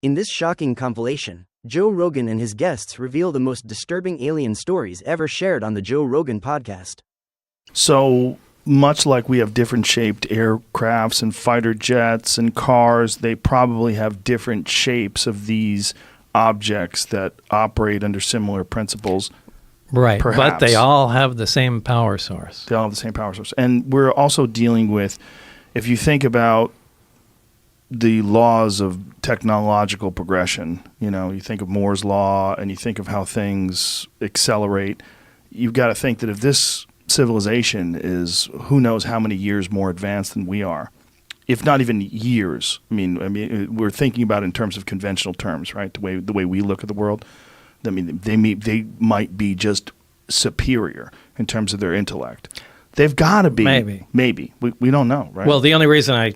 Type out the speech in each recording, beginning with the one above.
In this shocking compilation, Joe Rogan and his guests reveal the most disturbing alien stories ever shared on the Joe Rogan Podcast. So much like we have different shaped aircrafts and fighter jets and cars, they probably have different shapes of these objects that operate under similar principles. Right, Perhaps. but they all have the same power source. They all have the same power source. And we're also dealing with, if you think about the laws of technological progression, you think of Moore's law and you think of how things accelerate, you've got to think that if this civilization is who knows how many years more advanced than we are, if not even years. I mean, we're thinking about it in terms of conventional terms, right? The way we look at the world. I mean, they might be just superior in terms of their intellect. They've got to be. Maybe. We don't know, right? Well, the only reason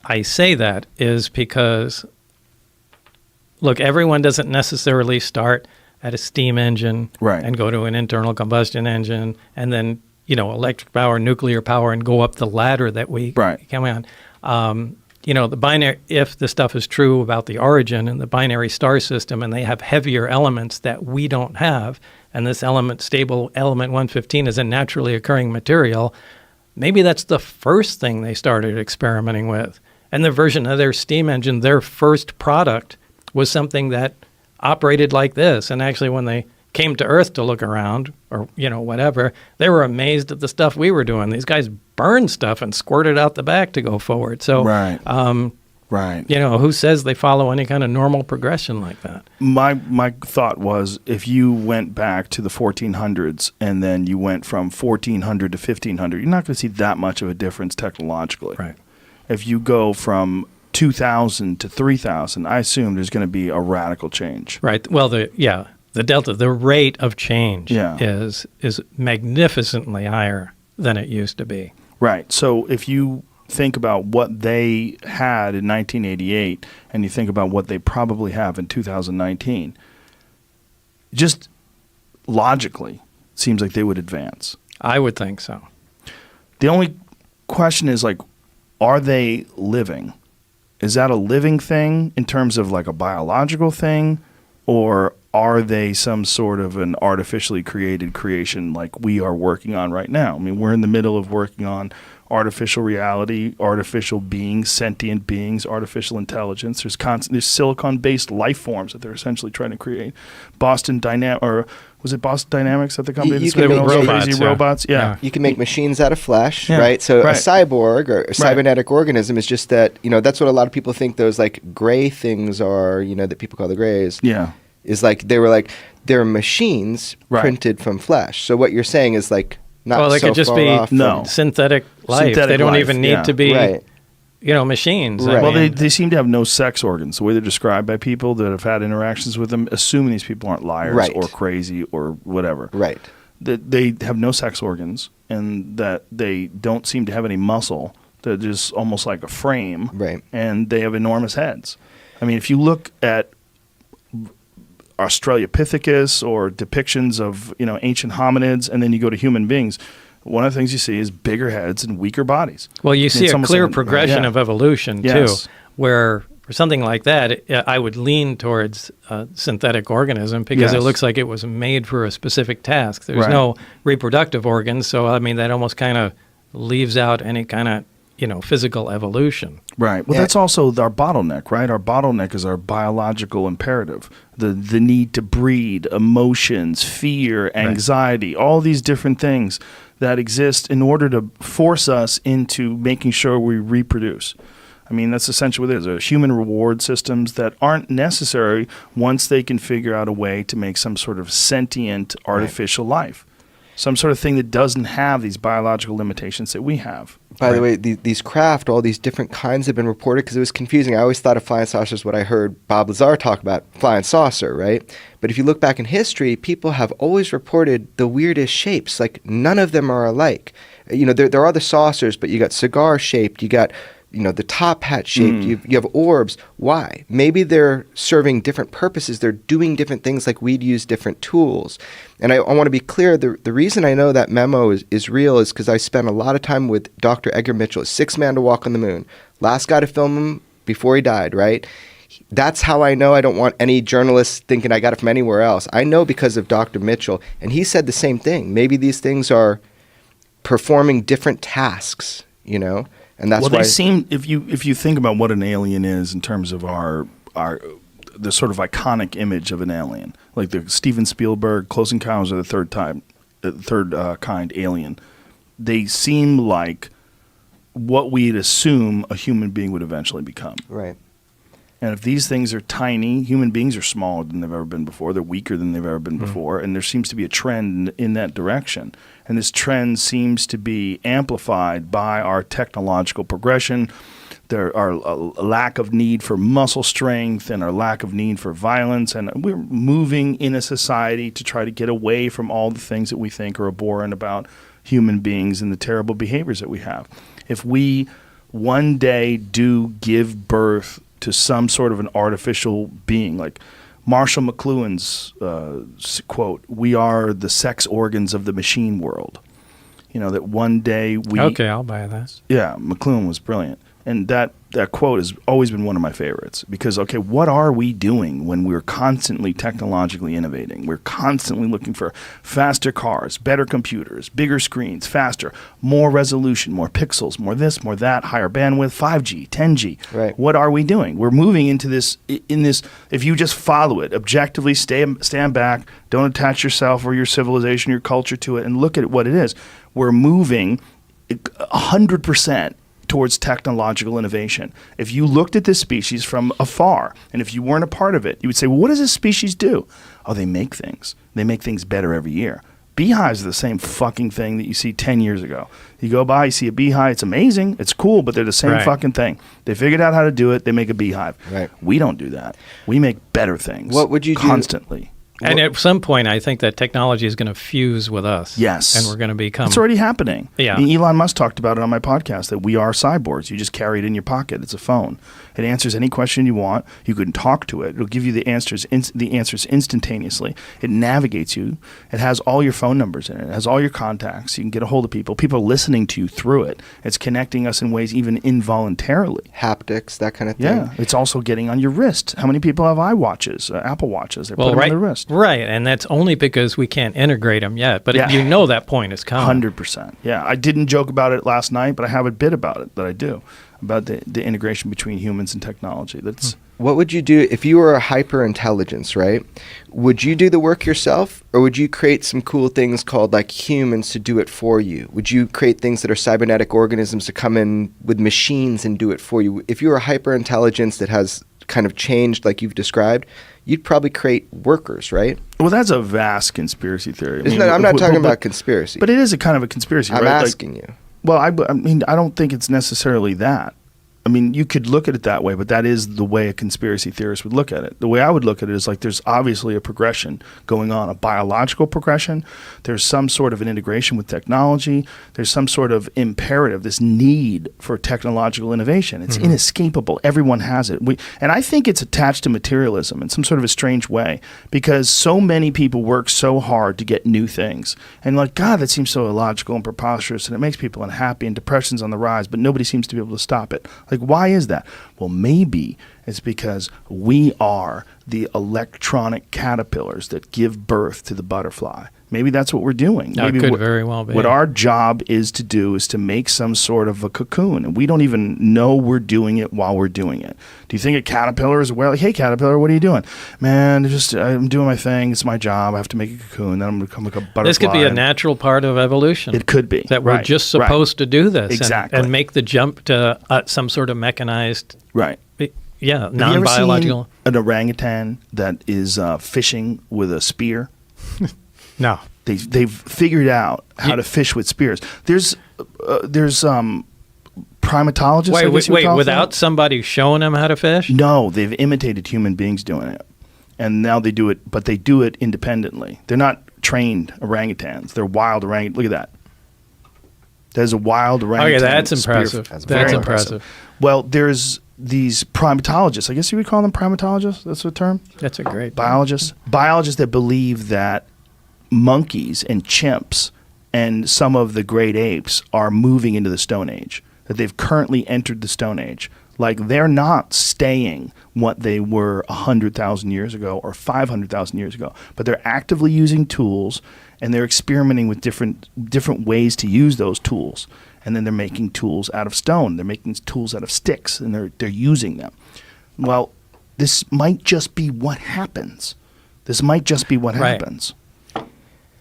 I say that is because, look, everyone doesn't necessarily start at a steam engine and go to an internal combustion engine and then, electric power, nuclear power, and go up the ladder that we come on. The binary, if the stuff is true about the origin and the binary star system, and they have heavier elements that we don't have, and this stable element 115 is a naturally occurring material, maybe that's the first thing they started experimenting with. And the version of their steam engine, their first product, was something that operated like this. And actually, when they came to Earth to look around, or whatever, they were amazed at the stuff we were doing. These guys burned stuff and squirted out the back to go forward. So, who says they follow any kind of normal progression like that? My thought was, if you went back to the 1400s and then you went from 1400 to 1500, you're not going to see that much of a difference technologically. Right. If you go from 2000 to 3000, I assume there's going to be a radical change. Right. Well, the delta, the rate of change is magnificently higher than it used to be. Right. So if you think about what they had in 1988 and you think about what they probably have in 2019, just logically, it seems like they would advance. I would think so. The only question is, are they living? Is that a living thing in terms of like a biological thing, or are they some sort of an artificially created creation like we are working on right now? I mean, we're in the middle of working on artificial reality, artificial beings, sentient beings, artificial intelligence. There's silicon-based life forms that they're essentially trying to create. Boston Dynamics at the company that's making those crazy robots? Yeah. You can make machines out of flesh, right? So a cyborg or a cybernetic organism is just that, that's what a lot of people think those gray things are, that people call the grays. Yeah. Is they're machines printed from flesh. So what you're saying is not well, they so could just far be off synthetic life. They don't even need to be, machines. Right. Well, they seem to have no sex organs. The way they're described by people that have had interactions with them, assuming these people aren't liars or crazy or whatever. Right. That they have no sex organs and that they don't seem to have any muscle. They're just almost like a frame. Right. And they have enormous heads. I mean, if you look at Australopithecus or depictions of ancient hominids, and then you go to human beings, one of the things you see is bigger heads and weaker bodies. Well, you see a clear progression of evolution too, where for something like that, I would lean towards a synthetic organism because it looks like it was made for a specific task. There's no reproductive organs, so I mean that almost kind of leaves out any kind of physical evolution. Right. Well, that's also our bottleneck, right? Our bottleneck is our biological imperative. The need to breed, emotions, fear, anxiety, all these different things that exist in order to force us into making sure we reproduce. I mean, that's essentially what it is. There are human reward systems that aren't necessary once they can figure out a way to make some sort of sentient artificial life. Some sort of thing that doesn't have these biological limitations that we have. By the way, these craft, all these different kinds have been reported because it was confusing. I always thought of flying saucers what I heard Bob Lazar talk about, flying saucer, right? But if you look back in history, people have always reported the weirdest shapes. None of them are alike. There are the saucers, but you got cigar-shaped, you got the top hat shaped, you have orbs. Why? Maybe they're serving different purposes. They're doing different things like we'd use different tools. And I want to be clear, the reason I know that memo is real is because I spent a lot of time with Dr. Edgar Mitchell, 6th man to walk on the moon. Last guy to film him before he died, right? That's how I know. I don't want any journalists thinking I got it from anywhere else. I know because of Dr. Mitchell, and he said the same thing. Maybe these things are performing different tasks, you know, and that's why. They seem. If you think about what an alien is in terms of the sort of iconic image of an alien, like the Steven Spielberg Close Encounters of the Third Kind alien, they seem like what we'd assume a human being would eventually become. Right. And if these things are tiny, human beings are smaller than they've ever been before. They're weaker than they've ever been before. And there seems to be a trend in that direction. And this trend seems to be amplified by our technological progression. There are a lack of need for muscle strength and our lack of need for violence. And we're moving in a society to try to get away from all the things that we think are abhorrent about human beings and the terrible behaviors that we have. If we one day do give birth to some sort of an artificial being, like Marshall McLuhan's quote, "We are the sex organs of the machine world." You know, that one day we... Okay, I'll buy that. Yeah, McLuhan was brilliant. And that quote has always been one of my favorites because, okay, what are we doing when we're constantly technologically innovating? We're constantly looking for faster cars, better computers, bigger screens, faster, more resolution, more pixels, more this, more that, higher bandwidth, 5G, 10G. Right. What are we doing? We're moving into this, if you just follow it, objectively stand back, don't attach yourself or your civilization, your culture to it, and look at what it is. We're moving 100% towards technological innovation. If you looked at this species from afar, and if you weren't a part of it, you would say, well, what does this species do? Oh, they make things. They make things better every year. Beehives are the same fucking thing that you see 10 years ago. You go by, you see a beehive, it's amazing, it's cool, but they're the same fucking thing. They figured out how to do it, they make a beehive. Right. We don't do that. We make better things. What would you constantly. And at some point, I think that technology is going to fuse with us. Yes. And we're going to become... It's already happening. Yeah. I mean, Elon Musk talked about it on my podcast, that we are cyborgs. You just carry it in your pocket. It's a phone. It answers any question you want. You can talk to it. It'll give you the answers instantaneously. It navigates you. It has all your phone numbers in it. It has all your contacts. You can get a hold of people. People are listening to you through it. It's connecting us in ways even involuntarily. Haptics, that kind of thing. Yeah. It's also getting on your wrist. How many people have iWatches, Apple Watches? They put them on their wrist. Right, and that's only because we can't integrate them yet. But you know that point is coming. 100%. Yeah, I didn't joke about it last night, but I have a bit about it that I do, about the integration between humans and technology. That's What would you do if you were a hyper-intelligence, right? Would you do the work yourself, or would you create some cool things called like humans to do it for you? Would you create things that are cybernetic organisms to come in with machines and do it for you? If you were a hyper-intelligence that has kind of changed like you've described, you'd probably create workers, right? Well, that's a vast conspiracy theory. I'm not talking about conspiracy. But it is a kind of a conspiracy, right? I'm asking you. Well, I mean, I don't think it's necessarily that. I mean, you could look at it that way, but that is the way a conspiracy theorist would look at it. The way I would look at it is like there's obviously a progression going on, a biological progression. There's some sort of an integration with technology. There's some sort of imperative, this need for technological innovation. It's inescapable. Everyone has it. And I think it's attached to materialism in some sort of a strange way because so many people work so hard to get new things. And like, God, that seems so illogical and preposterous, and it makes people unhappy, and depression's on the rise, but nobody seems to be able to stop it. Like, why is that? Well, maybe it's because we are the electronic caterpillars that give birth to the butterfly. Maybe that's what we're doing. That Maybe could very well be. What our job is to do is to make some sort of a cocoon, and we don't even know we're doing it while we're doing it. Do you think a caterpillar is aware? Like, hey, caterpillar, what are you doing? Man, I'm doing my thing. It's my job. I have to make a cocoon. Then I'm going to become like a butterfly. This could be a natural part of evolution. It could be. That we're just supposed to do this. Exactly. And make the jump to some sort of mechanized... Right. Yeah, non-biological. Have you ever seen an orangutan that is fishing with a spear? No. They've figured out how to fish with spears. There's primatologists. Wait, without somebody showing them how to fish? No, they've imitated human beings doing it, and now they do it, but they do it independently. They're not trained orangutans. They're wild orangutans. Look at that. There's a wild orangutan. Okay, that's impressive. That's impressive. Well, there's these primatologists. I guess you would call them primatologists. That's the term. That's a great biologists. Biologists that believe that monkeys and chimps and some of the great apes are moving into the Stone Age, that they've currently entered the Stone Age. Like, they're not staying what they were 100,000 years ago or 500,000 years ago, but they're actively using tools, and they're experimenting with different ways to use those tools. And then they're making tools out of stone. They're making tools out of sticks, and they're using them. Well, this might just be what happens. This might just be what happens.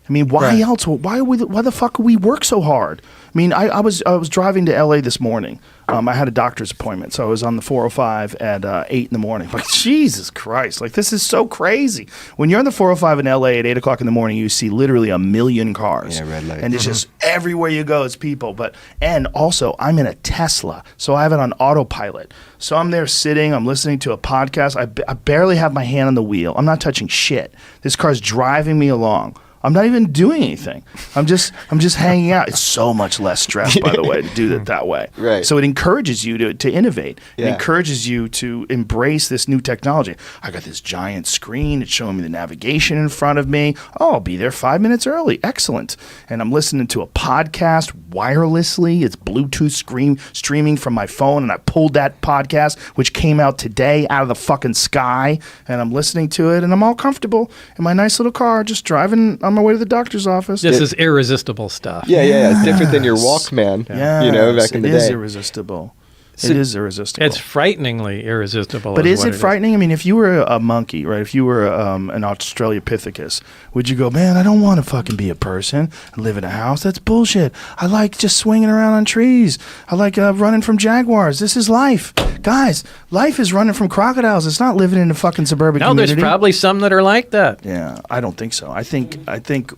I mean, why else? Why the fuck do we work so hard? I mean, I was driving to LA this morning. I had a doctor's appointment, so I was on the 405 at 8 in the morning. Like, Jesus Christ! Like, this is so crazy. When you're on the 405 in LA at 8 o'clock in the morning, you see literally a million cars. Yeah, red light. And it's just everywhere you go, it's people. And also, I'm in a Tesla, so I have it on autopilot. So I'm there sitting, I'm listening to a podcast. I barely have my hand on the wheel. I'm not touching shit. This car's driving me along. I'm not even doing anything. I'm just hanging out. It's so much less stress, by the way, to do it that way. Right. So it encourages you to innovate. Yeah. It encourages you to embrace this new technology. I got this giant screen. It's showing me the navigation in front of me. Oh, I'll be there 5 minutes early. Excellent. And I'm listening to a podcast wirelessly. It's Bluetooth streaming from my phone, and I pulled that podcast, which came out today out of the fucking sky, and I'm listening to it, and I'm all comfortable in my nice little car, just driving on my way to the doctor's office. This is irresistible stuff. Yeah. It's different than your Walkman. Yeah, Back in the day. It is irresistible. It is irresistible. It's frighteningly irresistible. But is it frightening? I mean, if you were a monkey, right? If you were an Australopithecus, would you go, man, I don't want to fucking be a person and live in a house? That's bullshit. I like just swinging around on trees. I like running from jaguars. This is life. Guys, life is running from crocodiles. It's not living in a fucking suburban community. There's probably some that are like that. Yeah, I don't think so. I think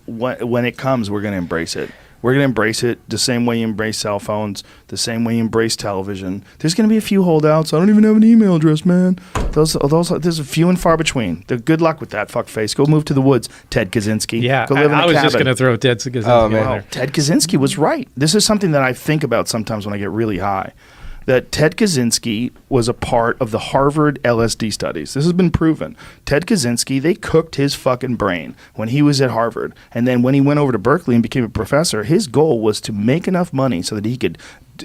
when it comes, we're going to embrace it. We're going to embrace it the same way you embrace cell phones, the same way you embrace television. There's going to be a few holdouts. I don't even have an email address, man. Those there's a few and far between. Good luck with that, fuckface. Go move to the woods, Ted Kaczynski. Yeah, go live in a cabin. I was just going to throw Ted Kaczynski in there. Ted Kaczynski was right. This is something that I think about sometimes when I get really high. That Ted Kaczynski was a part of the Harvard LSD studies. This has been proven. Ted Kaczynski, they cooked his fucking brain when he was at Harvard. And then when he went over to Berkeley and became a professor, his goal was to make enough money so that he could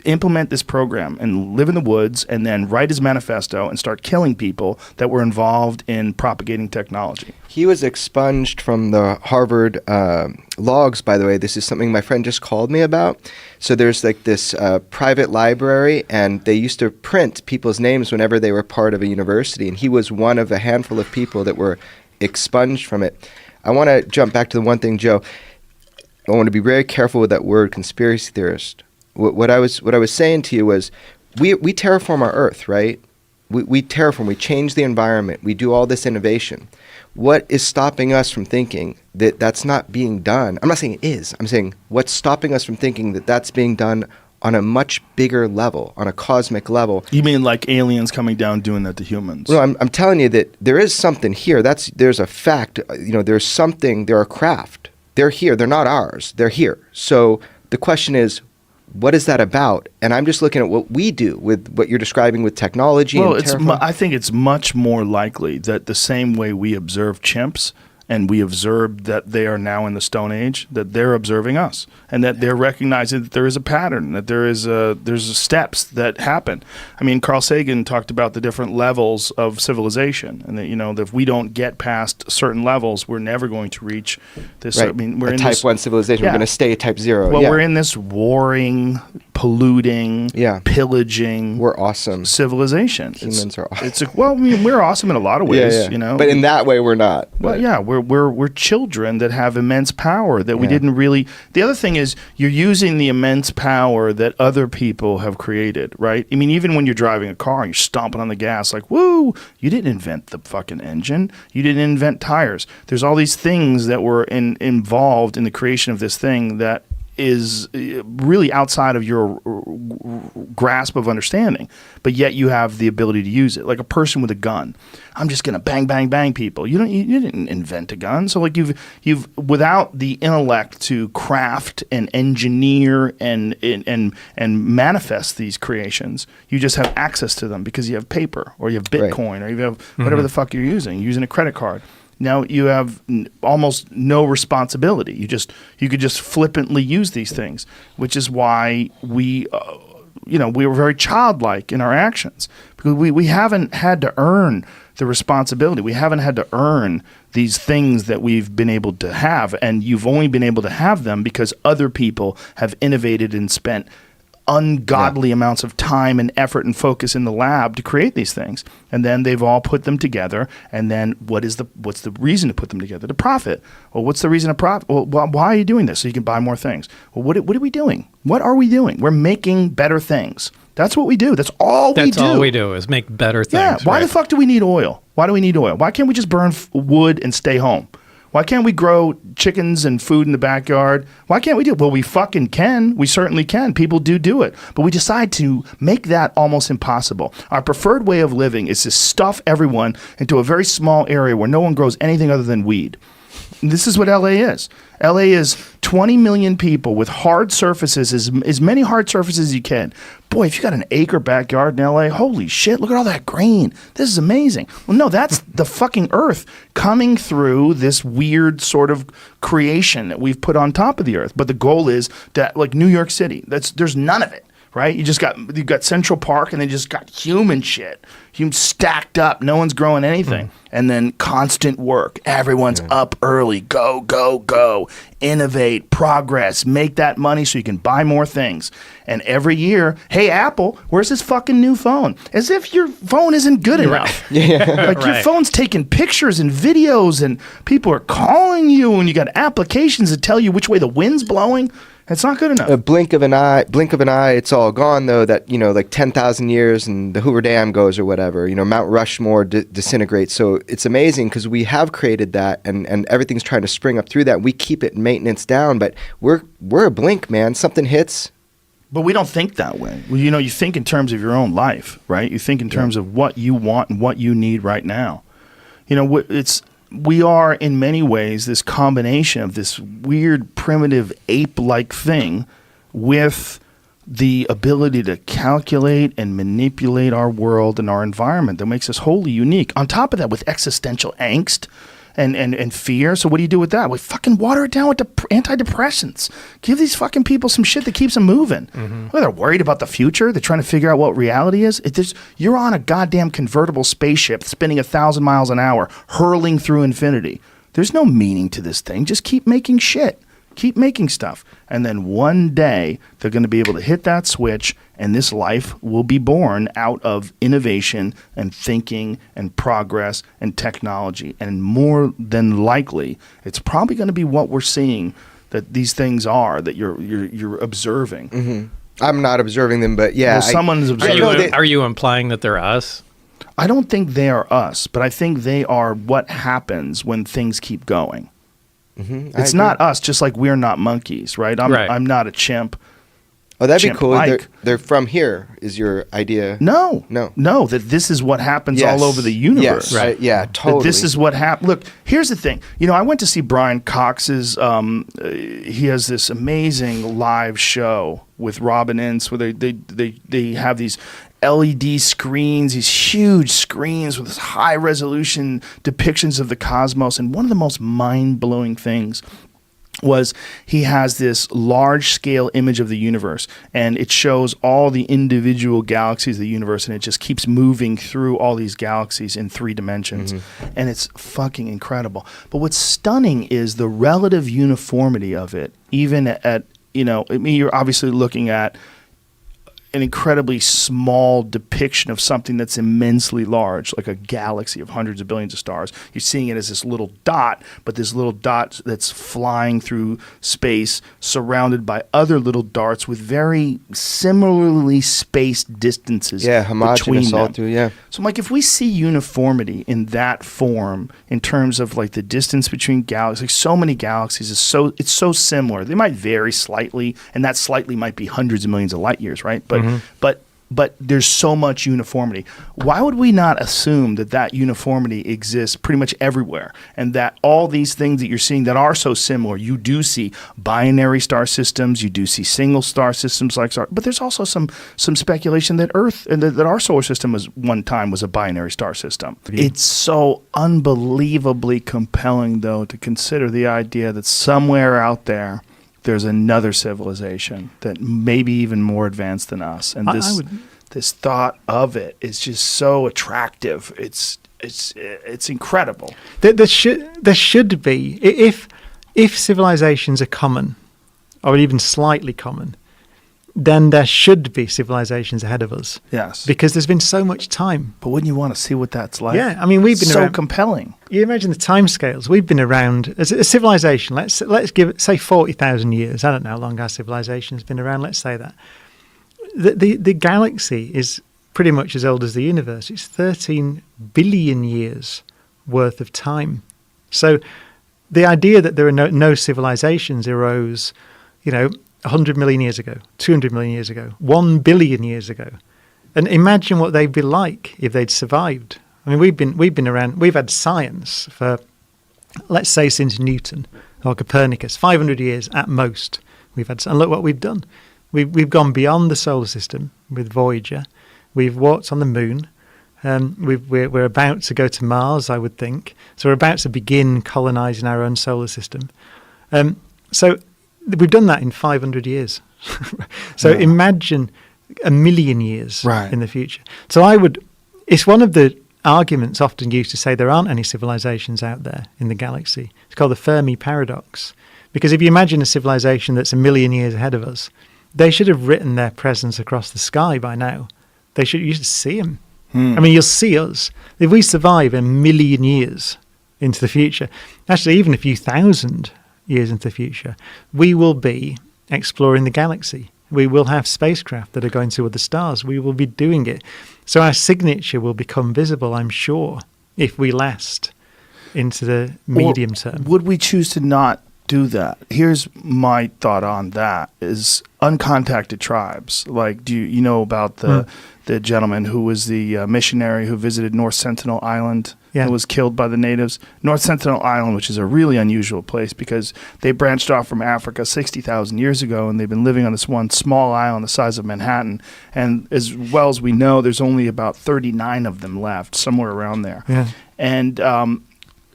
implement this program and live in the woods and then write his manifesto and start killing people that were involved in propagating technology. He was expunged from the Harvard logs, by the way. This is something my friend just called me about. So there's like this private library, and they used to print people's names whenever they were part of a university, and he was one of a handful of people that were expunged from it. I want to jump back to the one thing, Joe. I want to be very careful with that word, conspiracy theorist. What I was saying to you was, we terraform our Earth, right? We terraform, we change the environment, we do all this innovation. What is stopping us from thinking that that's not being done? I'm not saying it is. I'm saying what's stopping us from thinking that that's being done on a much bigger level, on a cosmic level. You mean like aliens coming down doing that to humans? No, I'm telling you that there is something here. There's a fact. There's something. They're a craft. They're here. They're not ours. They're here. So the question is, what is that about? And I'm just looking at what we do with what you're describing with technology. Well, and I think it's much more likely that the same way we observe chimps and we observe that they are now in the Stone Age, that they're observing us, and that they're recognizing that there is a pattern, that there's steps that happen. I mean, Carl Sagan talked about the different levels of civilization, and that that if we don't get past certain levels, we're never going to reach this. Right. I mean, we're a in type this, 1 civilization. Yeah. We're going to stay at type 0. Well, yeah. we're in this warring, polluting, pillaging, we're awesome civilization. Humans are awesome. I mean, we're awesome in a lot of ways, But in that way, we're not. Well, yeah, we're children that have immense power that we didn't really. The other thing is you're using the immense power that other people have created, right? I mean, even when you're driving a car, you're stomping on the gas like, woo! You didn't invent the fucking engine. You didn't invent tires. There's all these things that were involved in the creation of this thing that is really outside of your grasp of understanding, but yet you have the ability to use it. Like a person with a gun, I'm just gonna bang, bang, bang people. You didn't invent a gun, so like you've without the intellect to craft and engineer and manifest these creations, you just have access to them because you have paper or you have Bitcoin or you have whatever the fuck you're using a credit card. Now you have almost no responsibility. You could just flippantly use these things, which is why we we were very childlike in our actions because we haven't had to earn the responsibility. We haven't had to earn these things that we've been able to have, and you've only been able to have them because other people have innovated and spent ungodly amounts of time and effort and focus in the lab to create these things. And then they've all put them together. And then what's the reason to put them together? To profit. Well, what's the reason to profit? Well, why are you doing this? So you can buy more things. Well, what are we doing? What are we doing? We're making better things. That's what we do. That's all we do. That's all we do is make better things. Yeah. Why the fuck do we need oil? Why do we need oil? Why can't we just burn wood and stay home? Why can't we grow chickens and food in the backyard? Why can't we do it? Well, we fucking can. We certainly can. People do it. But we decide to make that almost impossible. Our preferred way of living is to stuff everyone into a very small area where no one grows anything other than weed. And this is what LA is. LA is 20 million people with hard surfaces, as many hard surfaces as you can. Boy, if you got an acre backyard in LA, holy shit, look at all that green. This is amazing. Well, no, that's the fucking earth coming through this weird sort of creation that we've put on top of the earth. But the goal is that, like New York City, there's none of it. Right? You've got Central Park, and they just got human shit. Human stacked up. No one's growing anything. And then constant work. Everyone's up early. Go, go, go. Innovate, progress, make that money so you can buy more things. And every year, hey, Apple, where's this fucking new phone? As if your phone isn't good enough. Like your phone's taking pictures and videos, and people are calling you, and you got applications that tell you which way the wind's blowing. It's not good enough. A blink of an eye, it's all gone, though, that, like 10,000 years and the Hoover Dam goes or whatever. Mount Rushmore disintegrates. So it's amazing because we have created that, and everything's trying to spring up through that. We keep it maintenance down, but we're a blink, man. Something hits. But we don't think that way. Well, you think in terms of your own life, right? You think in terms of what you want and what you need right now. We are, in many ways, this combination of this weird, primitive, ape-like thing with the ability to calculate and manipulate our world and our environment that makes us wholly unique. On top of that, with existential angst and fear. So what do you do with that? We fucking water it down with antidepressants. Give these fucking people some shit that keeps them moving. Well, they're worried about the future. They're trying to figure out what reality is. You're on a goddamn convertible spaceship spinning 1,000 miles an hour, hurling through infinity. There's no meaning to this thing. Just keep making shit. Keep making stuff. And then one day they're going to be able to hit that switch, and this life will be born out of innovation and thinking and progress and technology. And more than likely, it's probably going to be what we're seeing that these things are that you're observing. I'm not observing them, but yeah. Well, someone's observing. Are you implying that they're us? I don't think they are us, but I think they are what happens when things keep going. It's not us, just like we're not monkeys, right? I'm not a chimp. Oh, that'd be cool. They're from here, is your idea? No, that this is what happens all over the universe. Yes, right. Yeah, totally. That this is what happens. Look, here's the thing. I went to see Brian Cox's, he has this amazing live show with Robin Ince where they have these LED screens, these huge screens with this high resolution depictions of the cosmos. And one of the most mind-blowing things was he has this large-scale image of the universe, and it shows all the individual galaxies of the universe, and it just keeps moving through all these galaxies in 3 dimensions. And it's fucking incredible. But what's stunning is the relative uniformity of it, even at, you're obviously looking at an incredibly small depiction of something that's immensely large, like a galaxy of hundreds of billions of stars. You're seeing it as this little dot, but this little dot that's flying through space, surrounded by other little darts with very similarly spaced distances homogeneous between all them. through, So I'm like, if we see uniformity in that form, in terms of like the distance between galaxies, like so many galaxies, it's so similar. They might vary slightly, and that slightly might be hundreds of millions of light years, right? But there's so much uniformity. Why would we not assume that uniformity exists pretty much everywhere, and that all these things that you're seeing that are so similar, you do see binary star systems, you do see single star systems like stars, but there's also some speculation that Earth and that our solar system one time was a binary star system. It's so unbelievably compelling, though, to consider the idea that somewhere out there there's another civilization that may be even more advanced than us. And this thought of it is just so attractive. It's incredible. There should be, if civilizations are common, or even slightly common, then there should be civilizations ahead of us. Yes. Because there's been so much time. But wouldn't you want to see what that's like? Yeah, I mean, we've been so around, compelling. You imagine the timescales. We've been around as a civilization. Let's give it, say, 40,000 years. I don't know how long our civilization has been around. Let's say that. The galaxy is pretty much as old as the universe. It's 13 billion years worth of time. So the idea that there are no civilizations arose, 100 million years ago, 200 million years ago, 1 billion years ago. And imagine what they'd be like if they'd survived. I mean, we've been around, we've had science for, let's say, since Newton or Copernicus, 500 years at most. And look what we've done. We've gone beyond the solar system with Voyager. We've walked on the moon. We're about to go to Mars, I would think. So we're about to begin colonizing our own solar system. So we've done that in 500 years. So imagine a million years in the future. So it's one of the arguments often used to say there aren't any civilizations out there in the galaxy. It's called the Fermi paradox. Because if you imagine a civilization that's a million years ahead of us, they should have written their presence across the sky by now. You should see them. I mean, you'll see us. If we survive a million years into the future, actually even a few thousand years into the future, we will be exploring the galaxy. We will have spacecraft that are going to other stars. We will be doing it. So our signature will become visible, I'm sure, if we last into the medium term. Would we choose to not do that? Here's my thought on that is uncontacted tribes. Like, do you know about the gentleman who was the missionary who visited North Sentinel Island and was killed by the natives? North Sentinel Island, which is a really unusual place because they branched off from Africa 60,000 years ago, and they've been living on this one small island the size of Manhattan. And as well as we know, there's only about 39 of them left, somewhere around there. Yeah. And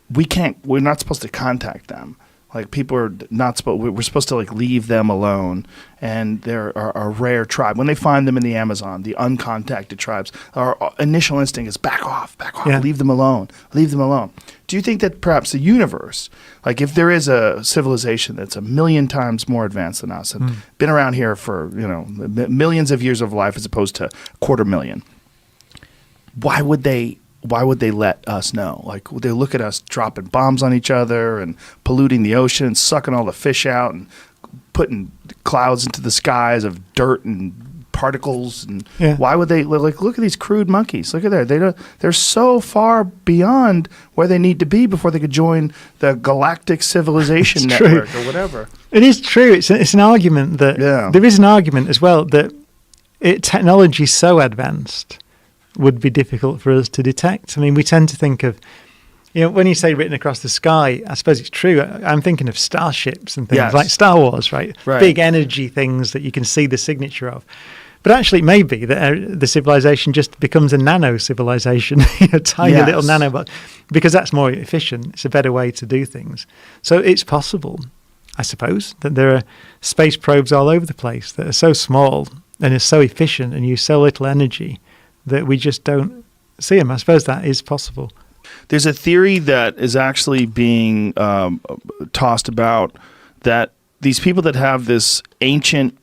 we're not supposed to contact them. Like, people are not supposed. We're supposed to leave them alone, and they're a rare tribe. When they find them in the Amazon, the uncontacted tribes, our initial instinct is back off, leave them alone. Do you think that perhaps the universe, like if there is a civilization that's 1,000,000 times more advanced than us, and been around here for millions of years of life as opposed to 250,000, why would they let us know? Like, they look at us dropping bombs on each other and polluting the ocean and sucking all the fish out and putting clouds into the skies of dirt and particles. And why would they look at these crude monkeys? Look at that. They're so far beyond where they need to be before they could join the galactic civilization network or whatever. It is true. It's an argument that there is an argument as well that technology is so advanced would be difficult for us to detect. I mean, we tend to think of, when you say written across the sky, I suppose it's true. I'm thinking of starships and things like Star Wars, right? Big energy things that you can see the signature of. But actually, it may be that the civilization just becomes a nano civilization, tiny little nanobot, because that's more efficient. It's a better way to do things. So it's possible, I suppose, that there are space probes all over the place that are so small and are so efficient and use so little energy that we just don't see them. I suppose that is possible. There's a theory that is actually being tossed about that these people that have this ancient,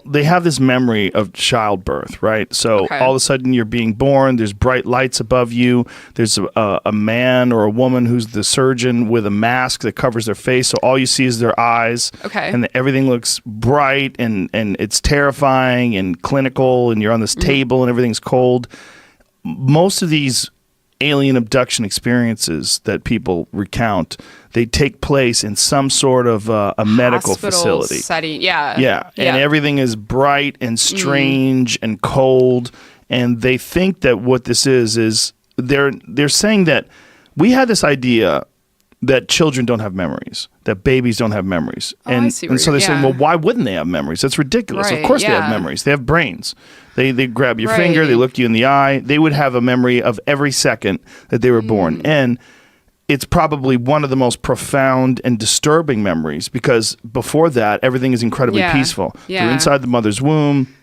they have this memory of childbirth, right? So all of a sudden you're being born, there's bright lights above you, there's a man or a woman who's the surgeon with a mask that covers their face, so all you see is their eyes. And everything looks bright and it's terrifying and clinical, and you're on this table and everything's cold. Most of these alien abduction experiences that people recount, they take place in some sort of a medical facility setting. And everything is bright and strange and cold, and they think that what this is they're saying that we had this idea that children don't have memories, that babies don't have memories. And so they're saying, well, why wouldn't they have memories? That's ridiculous. Of course they have memories. They have brains. They grab your finger, they look you in the eye. They would have a memory of every second that they were born. And it's probably one of the most profound and disturbing memories, because before that, everything is incredibly peaceful. Yeah. You're inside the mother's womb.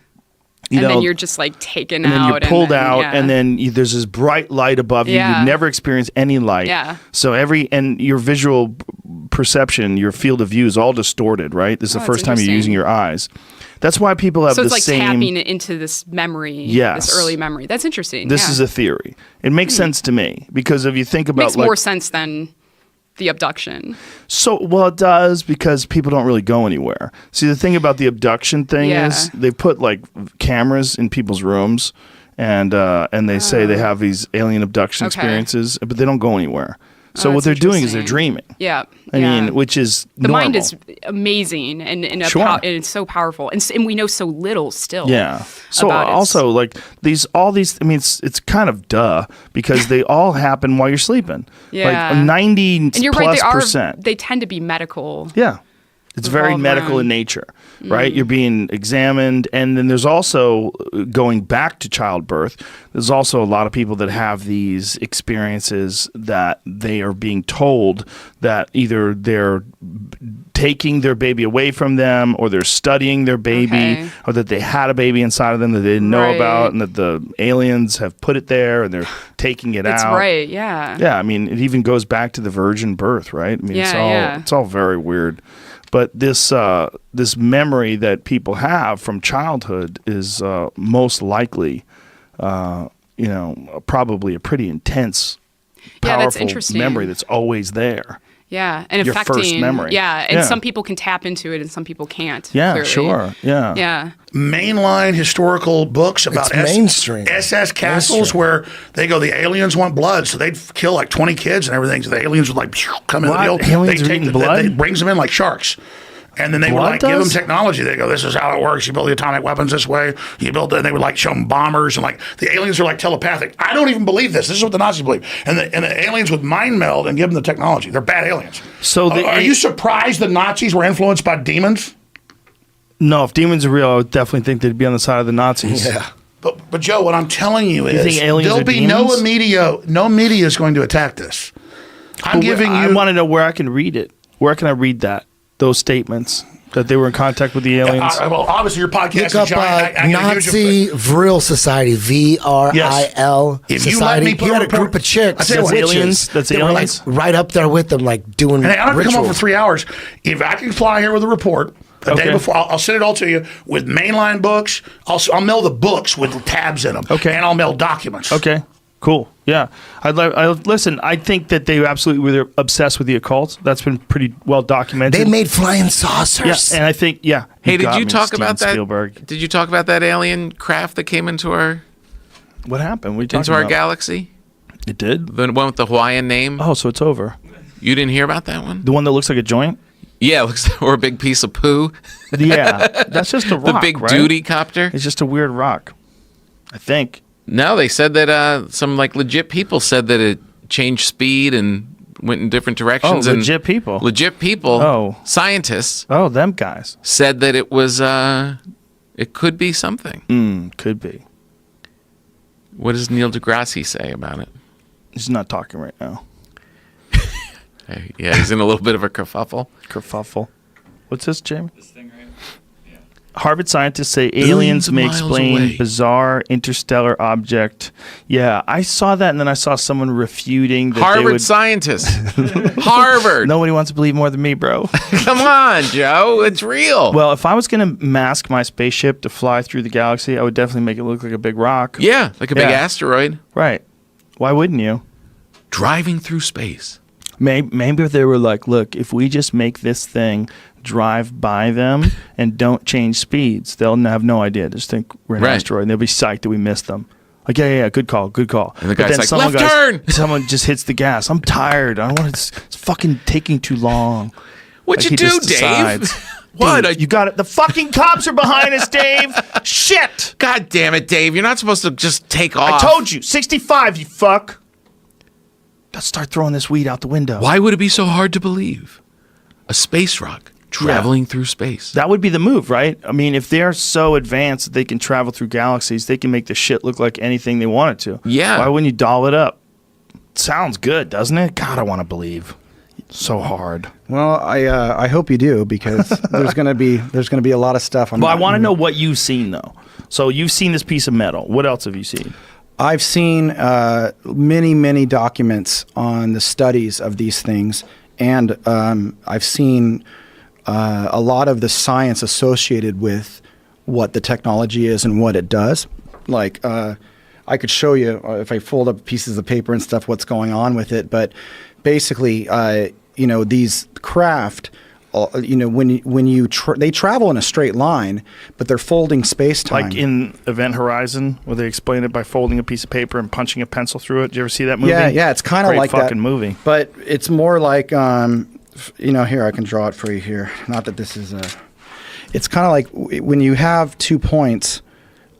Then you're just like taken and out. Then you're pulled out, and then there's this bright light above you. Yeah. You've never experienced any light. Yeah. So and your visual perception, your field of view is all distorted, right? This is the first time you're using your eyes. That's why people have so it's the like same... tapping into this memory, this early memory. That's interesting. This is a theory. It makes sense to me, because if you think about... Makes more sense than the abduction. Well, it does, because people don't really go anywhere. See, the thing about the abduction thing is they put like cameras in people's rooms, and they say they have these alien abduction experiences, but they don't go anywhere. So what they're doing is they're dreaming. Yeah. I mean, which is the normal. mind is amazing and it's so powerful, and we know so little still. Yeah. So also like all these. I mean, it's kind of duh, because they all happen while you're sleeping. Yeah. Like 90 and you're plus right, percent. They tend to be medical. Yeah. It's very medical in nature, right? You're being examined. And then there's also, going back to childbirth, there's also a lot of people that have these experiences that they are being told that either they're taking their baby away from them, or they're studying their baby, or that they had a baby inside of them that they didn't know about, and that the aliens have put it there and they're taking it out. That's right, yeah. Yeah, I mean, it even goes back to the virgin birth, right? I mean, it's all very weird. But this memory that people have from childhood is most likely, probably a pretty intense, powerful memory that's always there. Yeah, and your affecting first memory. Yeah, and some people can tap into it, and some people can't. Yeah, clearly. sure. Yeah, yeah. Mainline historical books about mainstream SS castles where they go, the aliens want blood, so they'd kill like 20 kids and everything. So the aliens would like come in. Aliens are eating blood? They brings them in like sharks. And then they would like give them technology. They go, this is how it works. You build the atomic weapons this way. You build it. And they would like show them bombers, and like the aliens are like telepathic. I don't even believe this. This is what the Nazis believe. And the aliens would mind meld and give them the technology. They're bad aliens. So are you surprised the Nazis were influenced by demons? No, if demons are real, I would definitely think they'd be on the side of the Nazis. Yeah. But Joe, what I'm telling you is think aliens there'll are be demons? no media is going to attack this. I want to know where I can read it. Where can I read those statements? That they were in contact with the aliens? Well, obviously your podcast Look is up giant. Nazi Vril Society, VRIL If Society. you let me put he had a a group of chicks, That's witches, aliens? That's that were aliens? like right up there with them, like doing And I don't have to rituals. come over for 3 hours. If I can fly here with a report the day before, I'll send it all to you with mainline books. I'll mail the books with tabs in them. Okay. And I'll mail documents. Okay. Cool. Yeah. Listen, I think that they absolutely were obsessed with the occult. That's been pretty well documented. They made flying saucers. Yeah, and I think, Hey, did you talk about that? Spielberg. Did you talk about that alien craft that came into our What happened? What are you talking into our about? galaxy? It did? The one with the Hawaiian name? Oh, so it's over. You didn't hear about that one? The one that looks like a joint? Yeah, it looks or a big piece of poo. Yeah. That's just a rock, The big right? duty copter. It's just a weird rock. I think. No, they said that some like legit people said that it changed speed and went in different directions. Oh, and legit people. Legit people. Oh. Scientists. Oh, them guys. Said that it was it could be something. Could be. What does Neil deGrasse say about it? He's not talking right now. Yeah, he's in a little bit of a kerfuffle. Kerfuffle. What's this, Jamie? This thing right here. Yeah. Harvard scientists say aliens may explain bizarre interstellar object. Yeah, I saw that, and then I saw someone refuting that Harvard scientists. Harvard. Nobody wants to believe more than me, bro. Come on, Joe. It's real. Well, if I was going to mask my spaceship to fly through the galaxy, I would definitely make it look like a big rock. Yeah, like a big asteroid. Right. Why wouldn't you? Driving through space. Maybe if they were like, look, if we just make this thing drive by them and don't change speeds, they'll have no idea. Just think we're an asteroid, and they'll be psyched that we missed them. Like, yeah, good call. And the guy's like, left turn! Someone just hits the gas. I'm tired. I don't want to. It's fucking taking too long. What'd you do, Dave? What? Dude, you got it. The fucking cops are behind us, Dave. Shit. God damn it, Dave. You're not supposed to just take off. I told you. 65, you fuck. Let's start throwing this weed out the window. Why would it be so hard to believe? A space rock traveling through space. That would be the move, right? I mean, if they're so advanced that they can travel through galaxies, they can make the shit look like anything they want it to. Yeah. Why wouldn't you doll it up? sounds good, doesn't it? God, I want to believe. So hard. Well, I hope you do, because there's gonna be a lot of stuff. But I want to know what you've seen though. So you've seen this piece of metal. What else have you seen? I've seen many documents on the studies of these things, and I've seen a lot of the science associated with what the technology is and what it does. Like I could show you if I fold up pieces of paper and stuff what's going on with it, but basically, these craft, they travel in a straight line, but they're folding space-time. Like in Event Horizon, where they explain it by folding a piece of paper and punching a pencil through it. Did you ever see that movie? Yeah, it's kind of like that. Fucking movie. But it's more like, here, I can draw it for you here. Not that this is it's kind of like when you have 2 points,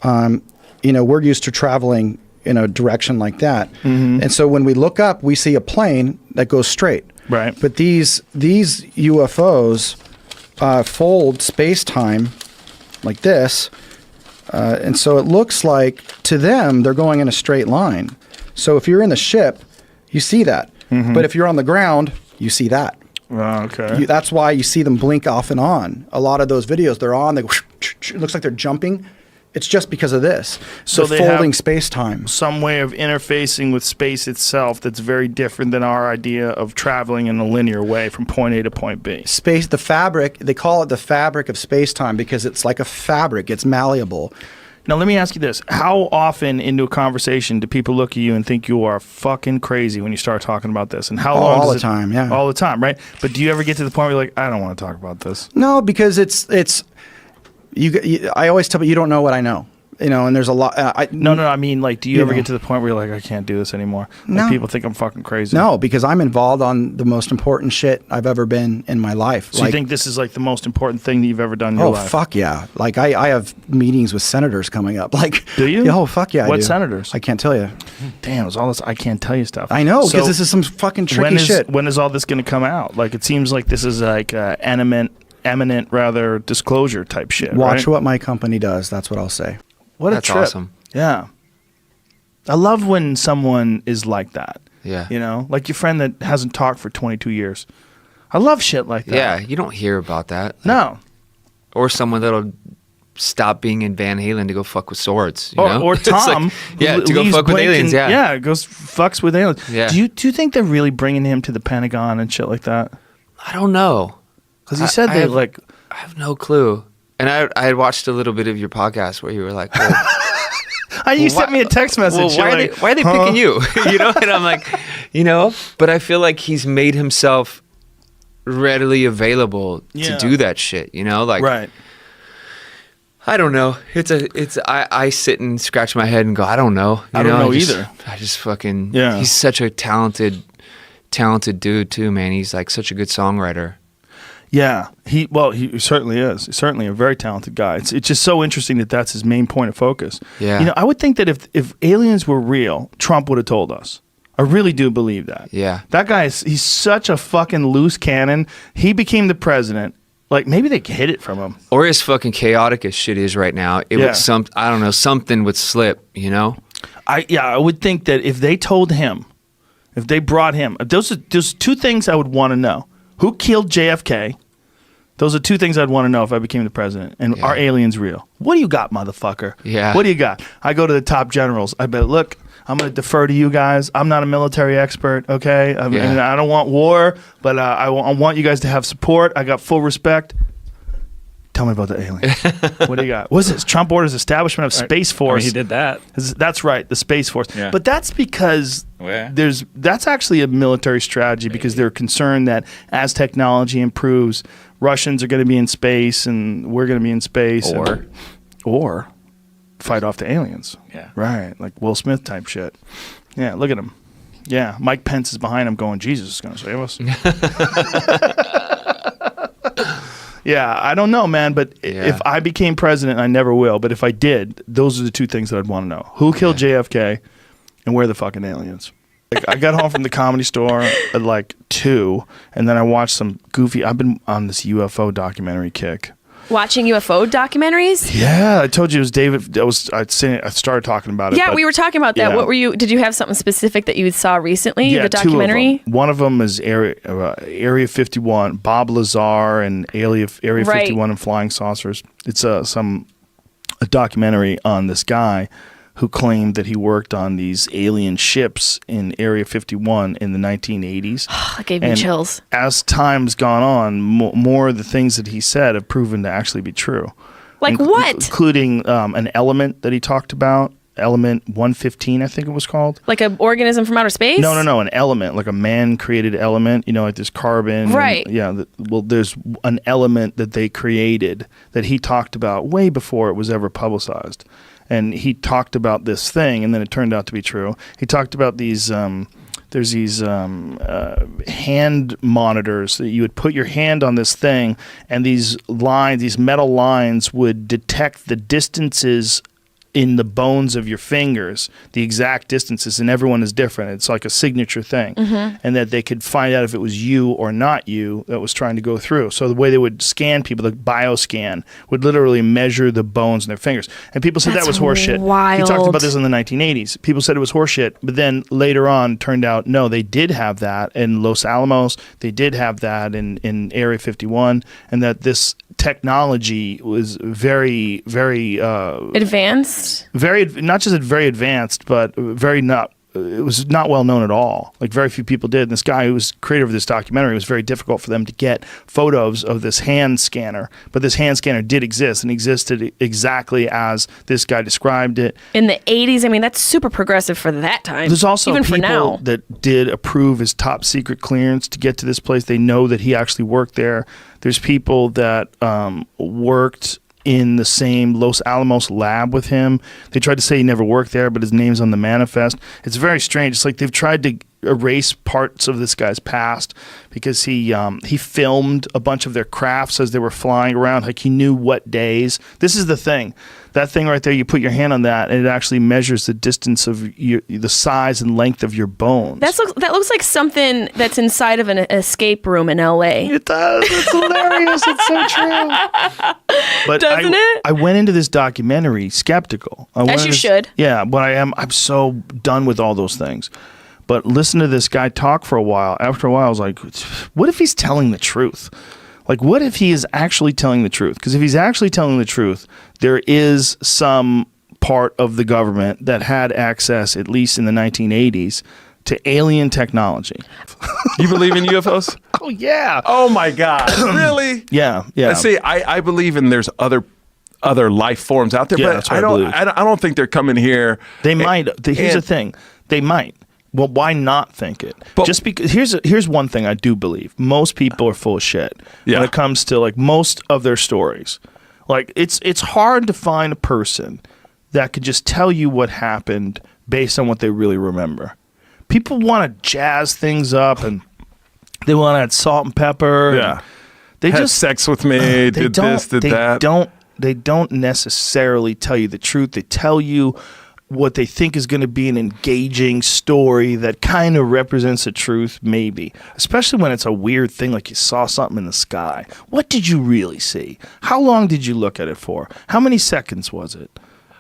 we're used to traveling in a direction like that. Mm-hmm. And so when we look up, we see a plane that goes straight. Right. But these UFOs fold space-time like this. And so it looks like to them they're going in a straight line. So if you're in the ship, you see that. Mm-hmm. But if you're on the ground, you see that. Oh, okay. That's why you see them blink off and on. A lot of those videos, they're on, it looks like they're jumping. It's just because of this. So they're folding space-time. Some way of interfacing with space itself that's very different than our idea of traveling in a linear way from point A to point B. Space, the fabric, they call it the fabric of space-time because it's like a fabric. It's malleable. Now, let me ask you this. How often into a conversation do people look at you and think you are fucking crazy when you start talking about this? And how long all the time, yeah. All the time, right? But do you ever get to the point where you're like, I don't want to talk about this? No, because it's I always tell people you don't know what I know, and there's a lot. No. I mean, like, do you ever get to the point where you're like, I can't do this anymore? No. Like, people think I'm fucking crazy. No, because I'm involved on the most important shit I've ever been in my life. So you think this is like the most important thing that you've ever done in your life? Oh, fuck yeah. Like, I have meetings with senators coming up. Like, do you? Oh, fuck yeah. What senators? I can't tell you. Damn, it's all this I can't tell you stuff. I know, because this is some fucking tricky shit. When is all this going to come out? Like, it seems like this is like eminent rather disclosure type shit. Watch right? what my company does. That's what I'll say. What That's a trip. Awesome. Yeah. I love when someone is like that. Yeah. Like your friend that hasn't talked for 22 years. I love shit like that. Yeah, you don't hear about that. No. Or someone that'll stop being in Van Halen to go fuck with swords. Or Tom. To go fuck with aliens. Yeah. Yeah, goes fucks with aliens. Yeah. Do you think they're really bringing him to the Pentagon and shit like that? I don't know. Because he said I have no clue. And I had watched a little bit of your podcast where you were like, you sent me a text message. Well, why are they picking you? And I'm like, but I feel like he's made himself readily available to do that shit, right. I don't know. I sit and scratch my head and go, I don't know. I don't know either. I just fucking, he's such a talented dude too, man. He's like such a good songwriter. Yeah, he certainly is. He's certainly a very talented guy. It's just so interesting that that's his main point of focus. Yeah. I would think that if aliens were real, Trump would have told us. I really do believe that. Yeah. That guy he's such a fucking loose cannon. He became the president. Like, maybe they hid it from him. Or as fucking chaotic as shit is right now, it would I don't know, something would slip, I would think that if they told him, if they brought him, those are two things I would want to know. Who killed JFK? Those are two things I'd want to know if I became the president. And are aliens real? What do you got, motherfucker? Yeah. What do you got? I go to the top generals. I bet, look, I'm going to defer to you guys. I'm not a military expert, okay? And I don't want war, but I want you guys to have support. I got full respect. Tell me about the aliens. What do you got? What's this? Trump orders establishment of Space Force. He did that. That's right, the Space Force. Yeah. But that's because that's actually a military strategy because they're concerned that as technology improves, Russians are going to be in space and we're going to be in space. Or fight off the aliens. Yeah. Right, like Will Smith type shit. Yeah, look at him. Yeah, Mike Pence is behind him going, Jesus is going to save us. Yeah, I don't know, man, but if I became president, I never will, but if I did, those are the two things that I'd want to know. Who killed JFK and where are the fucking aliens? Like, I got home from the Comedy Store at like 2, and then I watched some goofy, I've been on this UFO documentary kick. watching UFO documentaries? Yeah, I told you it was David. I started talking about it. Yeah, we were talking about that. Yeah. Did you have something specific that you saw recently? Yeah, the documentary? 2 of them. One of them is Area 51, Bob Lazar and Area 51 and flying saucers. It's a documentary on this guy who claimed that he worked on these alien ships in Area 51 in the 1980s. That gave me chills. As time's gone on, more of the things that he said have proven to actually be true. Like what? Including an element that he talked about, element 115, I think it was called. Like an organism from outer space? No, an element, like a man-created element, like there's carbon. Right. There's an element that they created that he talked about way before it was ever publicized. And he talked about this thing, and then it turned out to be true. He talked about these, there's these hand monitors that you would put your hand on this thing, and these metal lines would detect the distances in the bones of your fingers, the exact distances, and everyone is different. It's like a signature thing. Mm-hmm. And that they could find out if it was you or not you that was trying to go through. So the way they would scan people, the bioscan, would literally measure the bones in their fingers. And people said that was horseshit. Wild. He talked about this in the 1980s. People said it was horseshit, but then later on turned out, no, they did have that in Los Alamos. They did have that in Area 51, and that this technology was very, very advanced. Not just very advanced, but it was not well known at all. Like very few people did. And this guy who was creator of this documentary, it was very difficult for them to get photos of this hand scanner. But this hand scanner did exist and existed exactly as this guy described it. In the 80s, I mean, that's super progressive for that time. There's also even people for now. that did approve his top secret clearance to get to this place. They know that he actually worked there. There's people that worked in the same Los Alamos lab with him. They tried to say he never worked there, but his name's on the manifest. It's very strange. It's like they've tried to erase parts of this guy's past because he filmed a bunch of their crafts as they were flying around. Like he knew what days. This is the thing. That thing right there, you put your hand on that, and it actually measures the distance of the size and length of your bones. That looks like something that's inside of an escape room in L.A. It does. It's hilarious. It's so true. But Doesn't it? I went into this documentary skeptical. As you should. Yeah, but I'm so done with all those things. But listen to this guy talk for a while. After a while, I was like, what if he's telling the truth? Like, what if he is actually telling the truth? Because if he's actually telling the truth, there is some part of the government that had access, at least in the 1980s, to alien technology. You believe in UFOs? Oh, yeah. Oh, my God. Really? Yeah. See, I believe in there's other life forms out there, but I don't think they're coming here. They might. Here's the thing. They might. Well, why not think it? But just because here's one thing I do believe. Most people are full of shit when it comes to like most of their stories. Like it's hard to find a person that could just tell you what happened based on what they really remember. People want to jazz things up and they want to add salt and pepper. Yeah. They had just sex with me, did this, did that. They don't necessarily tell you the truth. They tell you what they think is going to be an engaging story that kind of represents the truth, maybe. Especially when it's a weird thing like you saw something in the sky. What did you really see? How long did you look at it for? How many seconds was it?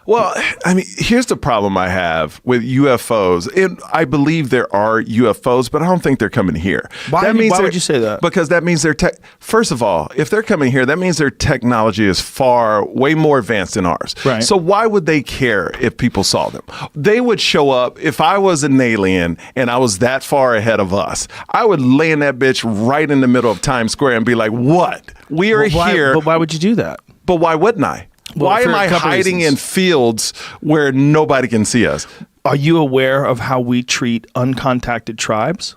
Well, I mean, here's the problem I have with UFOs. I believe there are UFOs, but I don't think they're coming here. Why would you say that? Because that means first of all, if they're coming here, that means their technology is way more advanced than ours. Right. So why would they care if people saw them? They would show up, if I was an alien and I was that far ahead of us, I would land that bitch right in the middle of Times Square and be like, what? We are here. But why would you do that? But why wouldn't I? Well, why am I hiding in fields where nobody can see us? Are you aware of how we treat uncontacted tribes?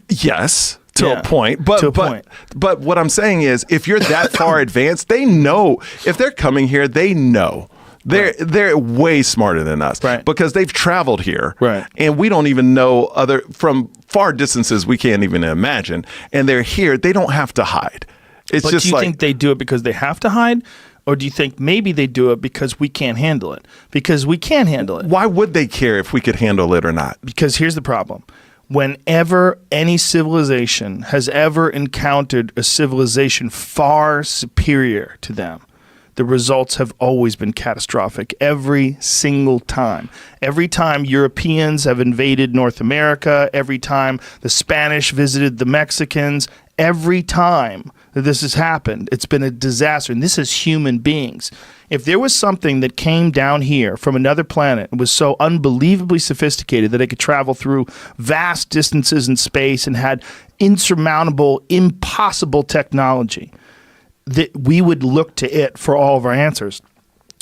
Yes, to a point. But what I'm saying is, if you're that far advanced, they know. If they're coming here, they know. They're way smarter than us, right? Because they've traveled here, right? And we don't even know from far distances we can't even imagine. And they're here; they don't have to hide. It's just do you think they do it because they have to hide? Or do you think maybe they do it because we can't handle it? Because we can't handle it. Why would they care if we could handle it or not? Because here's the problem. whenever any civilization has ever encountered a civilization far superior to them, the results have always been catastrophic every single time. Every time Europeans have invaded North America, every time the Spanish visited the Mexicans, every time that this has happened, it's been a disaster. And this is human beings. If there was something that came down here from another planet and was so unbelievably sophisticated that it could travel through vast distances in space and had insurmountable, impossible technology, that we would look to it for all of our answers.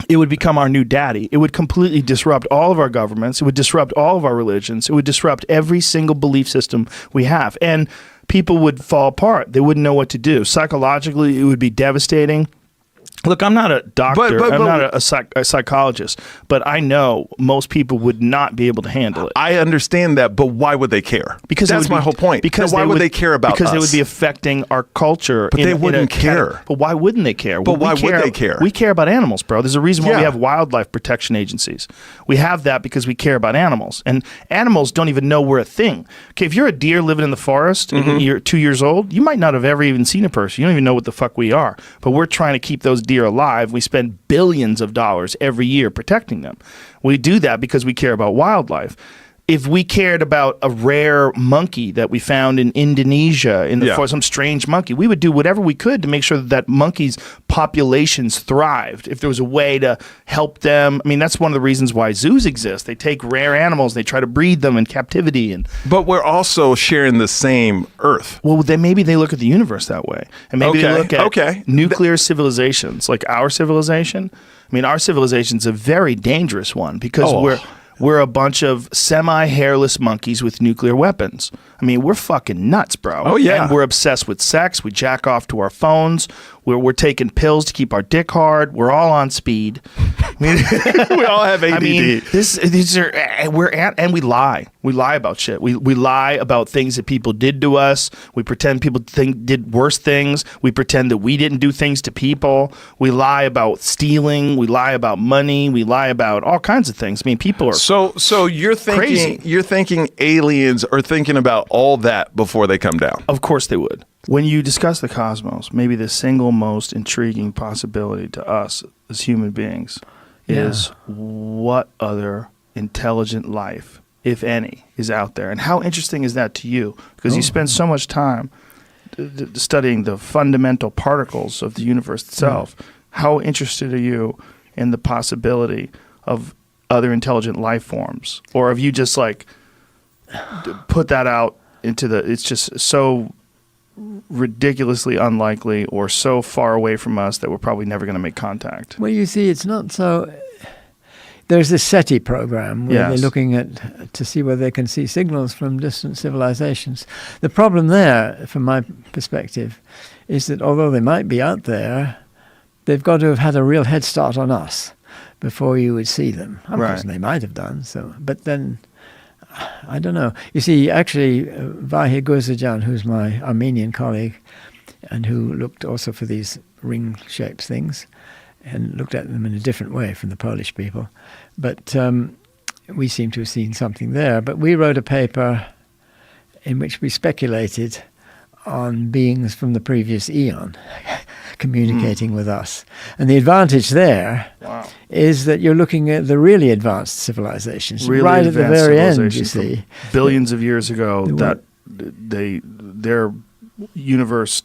It would become our new daddy. It would completely disrupt all of our governments. It would disrupt all of our religions. It would disrupt every single belief system we have. And people would fall apart. They wouldn't know what to do. Psychologically, it would be devastating. Look, I'm not a doctor. I'm not a psychologist, but I know most people would not be able to handle it. I understand that, but why would they care? Because that's my whole point. Because why would they care about because us? They would be affecting our culture. But they wouldn't care. But why wouldn't they care? But why would they care? We care about animals, bro. There's a reason why we have wildlife protection agencies. We have that because we care about animals. And animals don't even know we're a thing. Okay, if you're a deer living in the forest and you're 2 years old, you might not have ever even seen a person. You don't even know what the fuck we are. But we're trying to keep those deer alive. We spend billions of dollars every year protecting them. We do that because we care about wildlife. If we cared about a rare monkey that we found in Indonesia for some strange monkey, we would do whatever we could to make sure that monkey's populations thrived. If there was a way to help them, I mean, that's one of the reasons why zoos exist. They take rare animals, they try to breed them in captivity. But we're also sharing the same Earth. Well, then maybe they look at the universe that way, and maybe they look at nuclear civilizations like our civilization. I mean, our civilization's a very dangerous one because we're a bunch of semi-hairless monkeys with nuclear weapons. I mean, we're fucking nuts, bro. Oh, yeah. And we're obsessed with sex. We jack off to our phones. We're taking pills to keep our dick hard. We're all on speed. I mean, we all have ADD. I mean, and we lie. We lie about shit. We lie about things that people did to us. We pretend people did worse things. We pretend that we didn't do things to people. We lie about stealing. We lie about money. We lie about all kinds of things. I mean, people are so you're thinking crazy. You're thinking aliens are thinking about all that before they come down. Of course they would. When you discuss the cosmos, maybe the single most intriguing possibility to us as human beings is what other intelligent life, if any, is out there. And how interesting is that to you? Because you spend so much time studying the fundamental particles of the universe itself. How interested are you in the possibility of other intelligent life forms? Or have you just like put that out into it's just so ridiculously unlikely or so far away from us that we're probably never going to make contact? Well, you see, it's not so. There's this SETI program where they're looking at to see whether they can see signals from distant civilizations. The problem there, from my perspective, is that although they might be out there, they've got to have had a real head start on us before you would see them. Of course, they might have done so, but then I don't know. You see, actually, Vahir Gurzajan, who's my Armenian colleague, and who looked also for these ring-shaped things, and looked at them in a different way from the Polish people. But we seem to have seen something there. But we wrote a paper in which we speculated on beings from the previous eon communicating with us. And the advantage there is that you're looking at the really advanced civilizations, really right at the very end, you see. Billions of years ago, their universe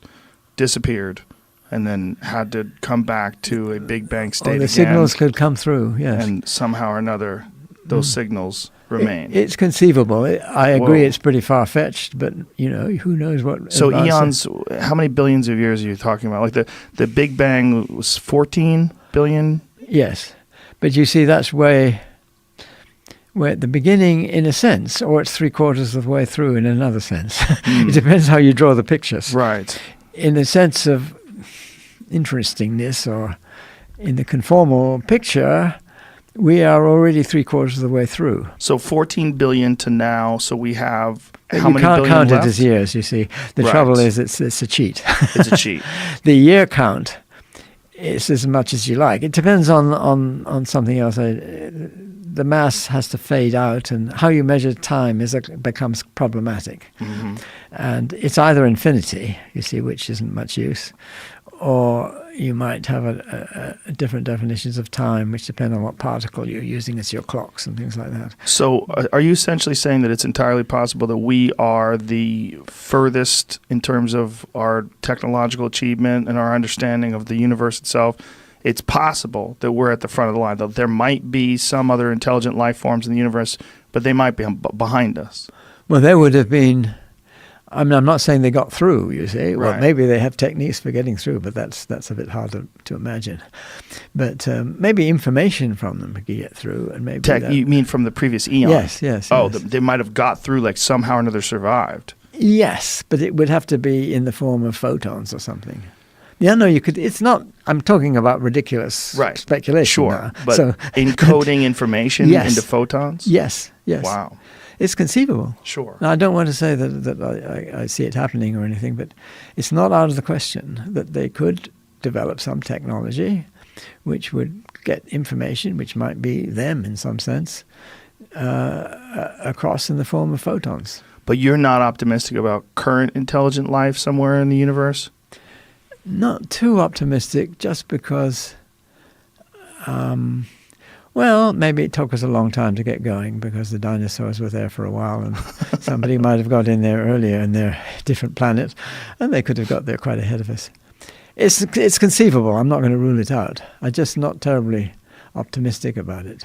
disappeared and then had to come back to a Big Bang state again. The signals could come through, yes. And somehow or another, those signals remain. It's conceivable. I agree it's pretty far-fetched, but, you know, who knows what... So eons, how many billions of years are you talking about? Like the Big Bang was 14 billion? Yes. But you see, that's where at the beginning, in a sense, or it's 3/4 of the way through in another sense. It depends how you draw the pictures. Right. In the sense of interestingness, or in the conformal picture, we are already 3/4 of the way through. So 14 billion to now, so we have how you many can't billion count left? it as years, you see. The trouble is it's a cheat. It's a cheat. The year count is as much as you like. It depends on something else. the mass has to fade out, and how you measure time becomes problematic. Mm-hmm. And it's either infinity, you see, which isn't much use, or you might have a different definitions of time, which depend on what particle you're using as your clocks and things like that. So are you essentially saying that it's entirely possible that we are the furthest in terms of our technological achievement and our understanding of the universe itself? It's possible that we're at the front of the line, that there might be some other intelligent life forms in the universe, but they might be behind us. Well, there would have been... I'm not saying they got through, you see. Well, right. Maybe they have techniques for getting through, but that's a bit hard to imagine. But maybe information from them could get through, and maybe you mean from the previous eon? Yes. Oh, they might have got through, like somehow or another survived. Yes, but it would have to be in the form of photons or something. Yeah, no, you could. It's not. I'm talking about ridiculous speculation. Sure, now. but so, encoding information into photons. Yes. Wow. It's conceivable. Sure. Now, I don't want to say that I see it happening or anything, but it's not out of the question that they could develop some technology which would get information, which might be them in some sense, across in the form of photons. But you're not optimistic about current intelligent life somewhere in the universe? Not too optimistic, just because... well, maybe it took us a long time to get going because the dinosaurs were there for a while, and somebody might have got in there earlier in their different planets, and they could have got there quite ahead of us. It's conceivable. I'm not going to rule it out. I'm just not terribly optimistic about it.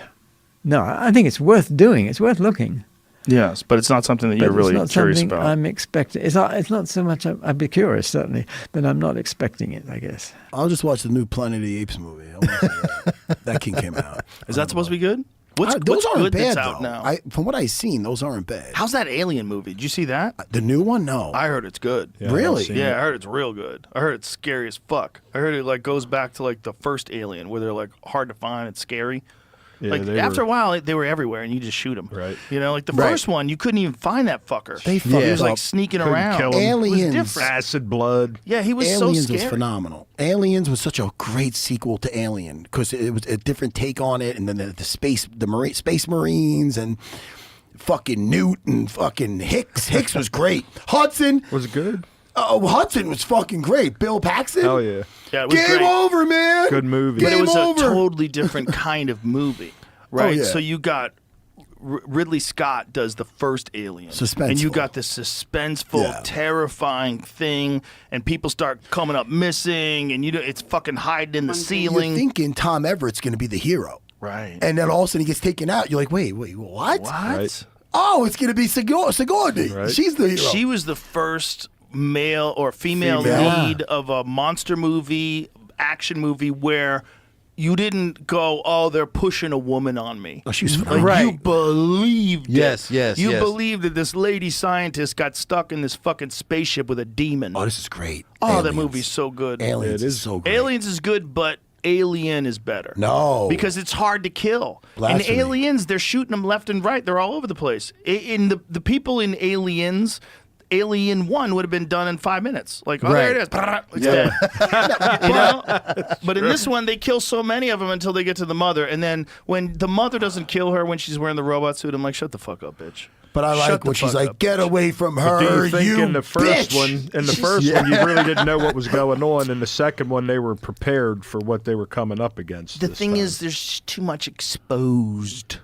No, I think it's worth doing. It's worth looking. Yes, but it's not something that you're really curious about. I'm expecting. It's not so much. I'd be curious certainly, but I'm not expecting it, I guess. I'll just watch the new Planet of the Apes movie. I want to see that. That came out. Is that supposed to be good? Those aren't good bad, that's out though. now? From what I've seen, those aren't bad. How's that Alien movie? Did you see that? The new one? No. I heard it's good. Yeah, really? Yeah, I heard it's real good. I heard it's scary as fuck. I heard it like goes back to like the first Alien, where they're like hard to find and scary. Yeah, like after a while, they were everywhere, and you just shoot them. Right. You know, like the first one, you couldn't even find that fucker. They He was like sneaking around. Kill him. Aliens. It was different. Acid blood. Yeah, he was Aliens so scary. was phenomenal. Aliens was such a great sequel to Alien because it was a different take on it, and then the space Marines and fucking Newt and fucking Hicks. Hicks was great. Hudson was good. Oh, Hudson was fucking great. Bill Paxton. Hell yeah. Yeah, it was Game great. over, man. Good movie. But it was over. a totally different kind of movie, right? Oh, yeah. So you got Ridley Scott does the first Alien, Suspenseful. and you got this suspenseful, terrifying thing, and people start coming up missing, and it's fucking hiding in the ceiling. You're thinking Tom Everett's going to be the hero, right? And then all of a sudden he gets taken out. You're like, wait, what? What? Right. Oh, it's going to be Sigourney. Right. She's the hero. She was the first male or female lead of a monster movie, action movie where you didn't go, oh, they're pushing a woman on me. Oh, she was like, phenomenal. you believed Yes, it. yes, You yes. believed that this lady scientist got stuck in this fucking spaceship with a demon. Oh, this is great. Oh, that movie's so good. Aliens is so great. Aliens is good, but Alien is better. No. Because it's hard to kill. Blasphemy. In Aliens, they're shooting them left and right. They're all over the place. In the people in Aliens, Alien 1 would have been done in 5 minutes. Like, there it is. It's dead. You know? But in this one, they kill so many of them until they get to the mother. And then when the mother doesn't kill her when she's wearing the robot suit, I'm like, shut the fuck up, bitch. But I Shut like the when she's fuck like, up, get bitch. away from But her, do you think in the first bitch. one, you really didn't know what was going on. In the second one, they were prepared for what they were coming up against. The this thing time. is, there's too much exposed.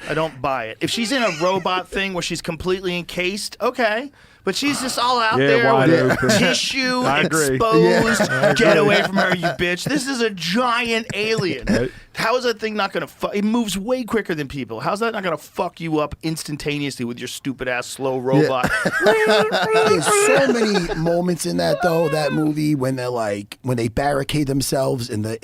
I don't buy it. If she's in a robot thing where she's completely encased, okay. But she's just all out there wide with open. tissue I agree. exposed. I Get agree. away from her, you bitch. This is a giant alien. Right. How is that thing not going to it moves way quicker than people. How's that not going to fuck you up instantaneously with your stupid ass slow robot? There's so many moments in that that movie when they're like when they barricade themselves in the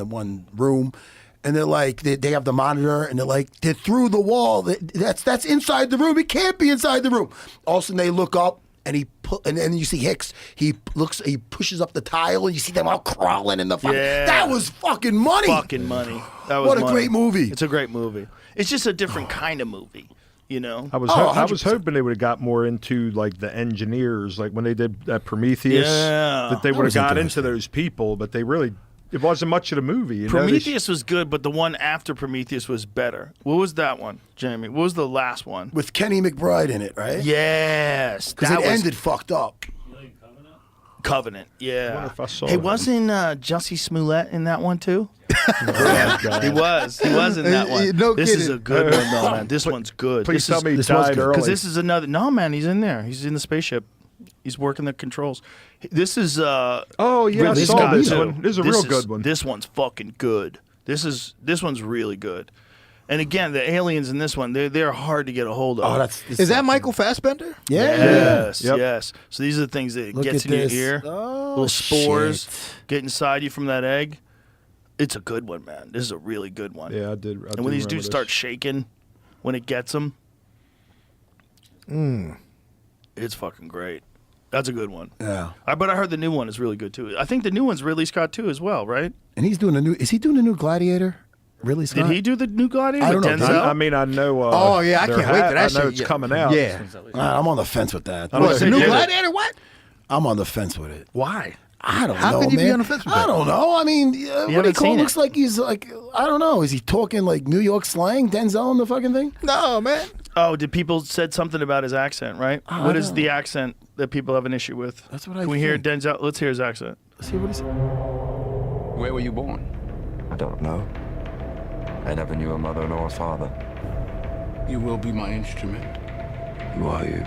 one room. And they're like, they have the monitor, and they're like, they're through the wall. That's inside the room. It can't be inside the room. All of a sudden, they look up, and and then you see Hicks. He pushes up the tile, and you see them all crawling in the fucking. Yeah. That was fucking money. Fucking money. That was What a money. great movie. It's a great movie. It's just a different kind of movie, you know? I was 100%. hoping they would have got more into like the engineers, like when they did that Prometheus, Yeah. that they That would have was got interesting. into those people, but they really It wasn't much of the movie. You Prometheus was good, but the one after Prometheus was better. What was that one, Jamie? What was the last one? With Kenny McBride in it, right? Yes. Because it ended fucked up. Covenant, yeah. I wonder if I saw Hey, that. wasn't Jussie Smollett in that one too? He was. He was in that one. No this kidding. is a good one, though, man. This one's good. Please tell me he died early. Because this is another. No, man, he's in there. He's in the spaceship. He's working the controls. This is. Oh yeah, Ridley I saw Scott, this too. one. This is a real good one. This one's fucking good. This one's really good. And again, the aliens in this one, they're hard to get a hold of. Oh, is that Michael Fassbender? Yeah. Yes, Yep. yes. So these are the things that Look gets at in this. your ear. Oh, Little spores shit. get inside you from that egg. It's a good one, man. This is a really good one. Yeah, I did. And when these dudes start shaking, when it gets them, it's fucking great. That's a good one. Yeah. But I heard the new one is really good too. I think the new one's Ridley Scott too as well, right? And he's doing a new. Is he doing a new Gladiator? Really, Scott? Did he do the new Gladiator? I don't with know. Denzel? I mean, I know. Oh, yeah, I their can't wait till that I know shit- it's yeah. coming out. Yeah. I'm on the fence with that. I don't What, think the new he did it. Gladiator? What? I'm on the fence with it. Why? I don't How know, could you be man. on the fence with I that? don't know. I mean, what he haven't call seen looks it. like he's like, I don't know. Is he talking like New York slang? Denzel in the fucking thing? No, man. Oh, did people said something about his accent, right? What is the accent that people have an issue with? That's what I Can we hear think. Denzel? Let's hear his accent. See what he said. Where were you born? I don't know. I never knew a mother nor a father. You will be my instrument. Who are you?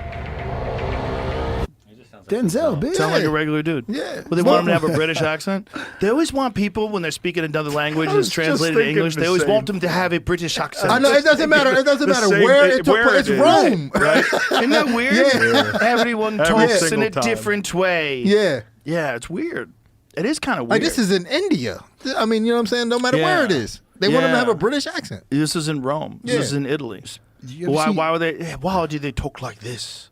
Denzel, big. Sound like a regular dude. Yeah. Well, they want him to have a British accent. They always want people when they're speaking another language I and was it's just translated to thinking English. the They always same. want them to have a British accent. I know, it doesn't matter. It doesn't matter where it took place. It's Rome. Right? Isn't that weird? Yeah. Everyone Every talks in single a time. different way. Yeah. Yeah, it's weird. It is kind of weird. Like, this is in India. I mean, you know what I'm saying? No matter where it Yeah. is. They want him to Yeah. have a British accent. This is in Rome. Yeah. This is in Italy. you ever Why? see- Why would they? Why do they talk like this?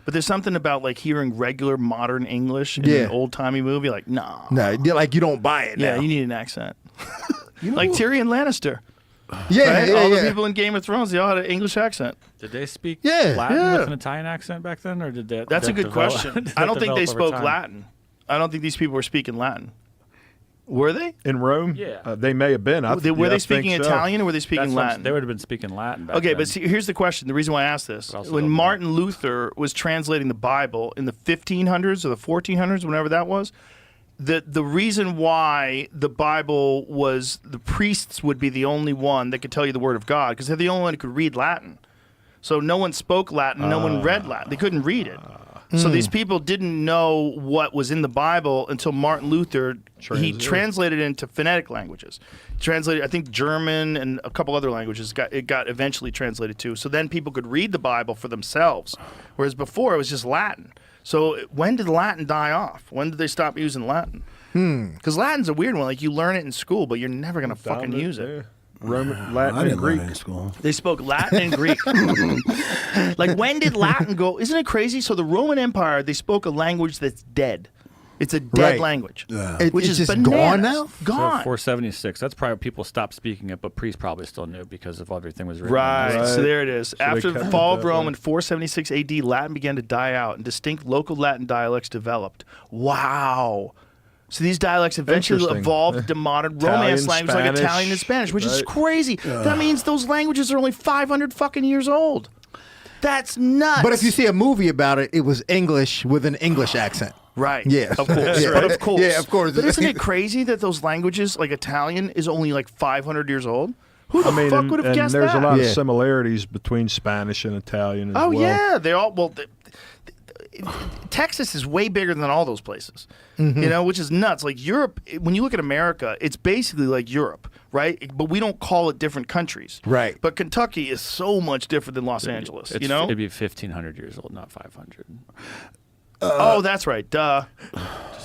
But there's something about like hearing regular modern English in Yeah. an old timey movie. Like, nah. No, like you don't buy it. Yeah, now. you need an accent. Like Tyrion Lannister. Yeah, Right? yeah, all yeah. the people in Game of Thrones, they all had an English accent. Did they speak Yeah. Latin Yeah. with an Italian accent back then, or did that? That's a that good develop- question. did I that don't think they develop over spoke time? Latin. I don't think these people were speaking Latin. Were they? In Rome? Yeah. They may have been. Were they I speaking think so. Italian or were they speaking That's what Latin? they would have been speaking Latin back Okay, then. but see, here's the question. The reason why I asked this. But also When don't know. Martin Luther was translating the Bible in the 1500s or the 1400s, whenever that was, the reason why the Bible was the priests would be the only one that could tell you the word of God because they're the only one who could read Latin. So no one spoke Latin, no one read Latin. They couldn't read it. So these people didn't know what was in the Bible until Martin Luther he translated it into phonetic languages. Translated, I think German and a couple other languages got eventually translated too. So then people could read the Bible for themselves, whereas before it was just Latin. So when did Latin die off? When did they stop using Latin? Because Latin's a weird one. Like you learn it in school, but you're never gonna fucking use it. Roman, Latin, I and didn't Greek. learn it in school. They spoke Latin and Greek. Like, when did Latin go? Isn't it crazy? So the Roman Empire, they spoke a language that's dead. It's a dead Right. language, It- which it's is just bananas. gone now? Gone. So 476. That's probably people stopped speaking it, but priests probably still knew because of everything was written. Right. Right. So there it is. they After the kept fall it of that Rome way. in 476 AD, Latin began to die out, and distinct local Latin dialects developed. Wow. So these dialects eventually Interesting. evolved into modern Italian, Romance language like Spanish, Italian and Spanish, which is right. crazy. That means those languages are only 500 fucking years old. That's nuts. But if you see a movie about it, it was English with an English accent. Right. Yeah. Of course. Yeah. But of course. Yeah, of course. But isn't it crazy that those languages, like Italian, is only like 500 years old? Who the fuck would have and guessed there's that? a lot Yeah. of similarities between Spanish and Italian as Oh, well. yeah. They all, well, Texas is way bigger than all those places, you know, which is nuts. Like Europe, when you look at America, it's basically like Europe, right? But we don't call it different countries. Right. But Kentucky is so much different than Los Angeles, you know? It'd be 1,500 years old, not 500. Oh, that's right. Duh.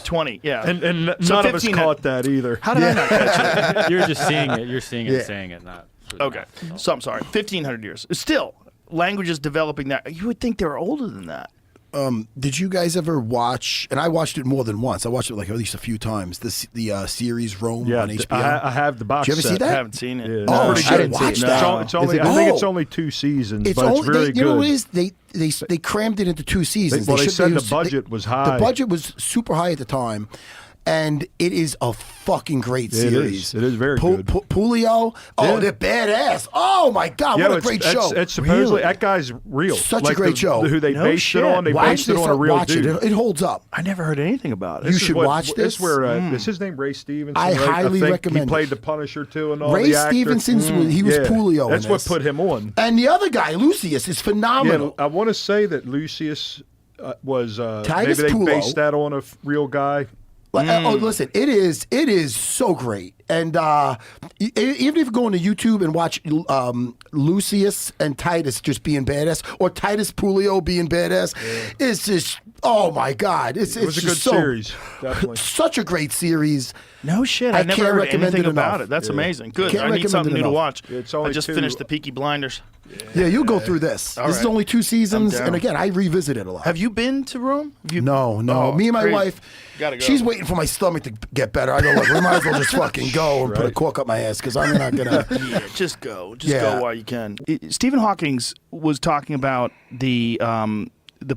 20, yeah. And So none of us 15 caught that either. How did I not catch it? You're just seeing it. You're seeing it, Yeah. and saying it, not. Okay. So I'm sorry. 1,500 years. Still, languages developing that. You would think they were older than that. Did you guys ever watch? And I watched it more than once. I watched it like at least a few times. The series Rome Yeah, on HBO. I have the box Did you ever set. see that? I haven't seen it. Yeah, Oh, it's I pretty didn't good. watch that. It's only, Is it I think good? it's only 2 seasons, It's but only it's really you know good. what it is? They crammed it into 2 seasons. Well, they should- said the used- budget was high. The budget was super high at the time, And it is a fucking great series. It is very good. Pulio. Oh, they're badass. Oh, my God. What a great show. It's supposedly, that guy's real. Such a great show. Who they based it on. They based it on a real dude. It holds up. I never heard anything about it. You should watch this. This where, is his name Ray Stevenson? I highly recommend he played the Punisher, too, and all Ray the actors. Stevenson, he was Pulio in That's what this. put him on. And the other guy, Lucius, is phenomenal. Yeah, I want to say that Lucius was Titus maybe they Pulo. based that on a real guy. Oh, listen, it is so great. And even if you go into YouTube and watch Lucius and Titus just being badass, or Titus Pulio being badass, it's just, oh my God. It was a good series, definitely. Such a great series. No shit, I never heard anything about it. That's amazing. Good. Can't I need something new to watch. I just finished the Peaky Blinders. Yeah, you'll go through this. This is only 2 seasons, and again, I revisit it a lot. Have you been to Rome? No. Oh, Me and my crazy. wife, Gotta go. she's waiting for my stomach to get better. I go, look, we might as well just fucking go and put a cork up my ass, because I'm not going to. Yeah, just go. Just go while you can. Stephen Hawking was talking about the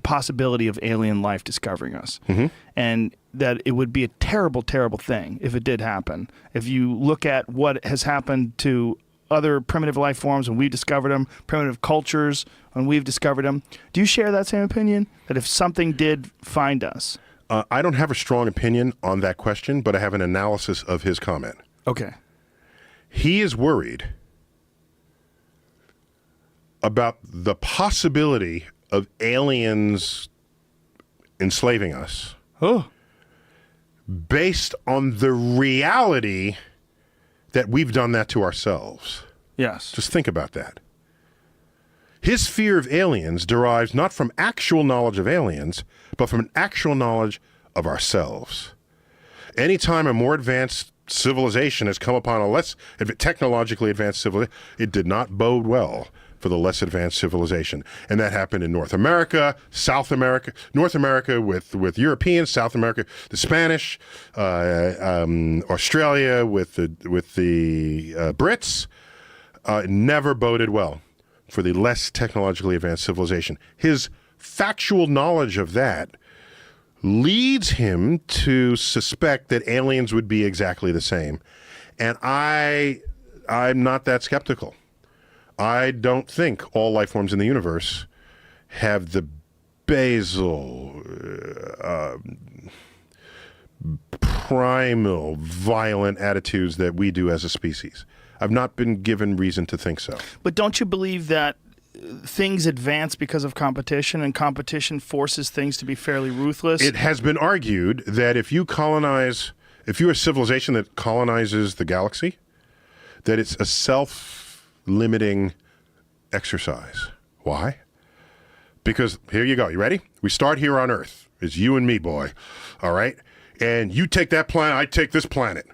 possibility of alien life discovering us. And that it would be a terrible, terrible thing if it did happen. If you look at what has happened to other primitive life forms when we've discovered them, primitive cultures when we've discovered them, do you share that same opinion? That if something did find us? I don't have a strong opinion on that question, but I have an analysis of his comment. Okay. He is worried about the possibility of aliens enslaving us. Based on the reality that we've done that to ourselves. Yes. Just think about that. His fear of aliens derives not from actual knowledge of aliens, but from an actual knowledge of ourselves. Anytime a more advanced civilization has come upon a less technologically advanced civilization, it did not bode well for the less advanced civilization. And that happened in North America, South America, North America with Europeans, South America, the Spanish, Australia with the Brits. It never boded well for the less technologically advanced civilization. His factual knowledge of that leads him to suspect that aliens would be exactly the same. And I'm not that skeptical. I don't think all life forms in the universe have the basal, primal, violent attitudes that we do as a species. I've not been given reason to think so. But don't you believe that things advance because of competition, and competition forces things to be fairly ruthless? It has been argued that if you're a civilization that colonizes the galaxy, that it's a self-limiting exercise. Why? Because here you go. You ready? We start here on Earth. It's you and me, boy. All right? And you take that planet, I take this planet.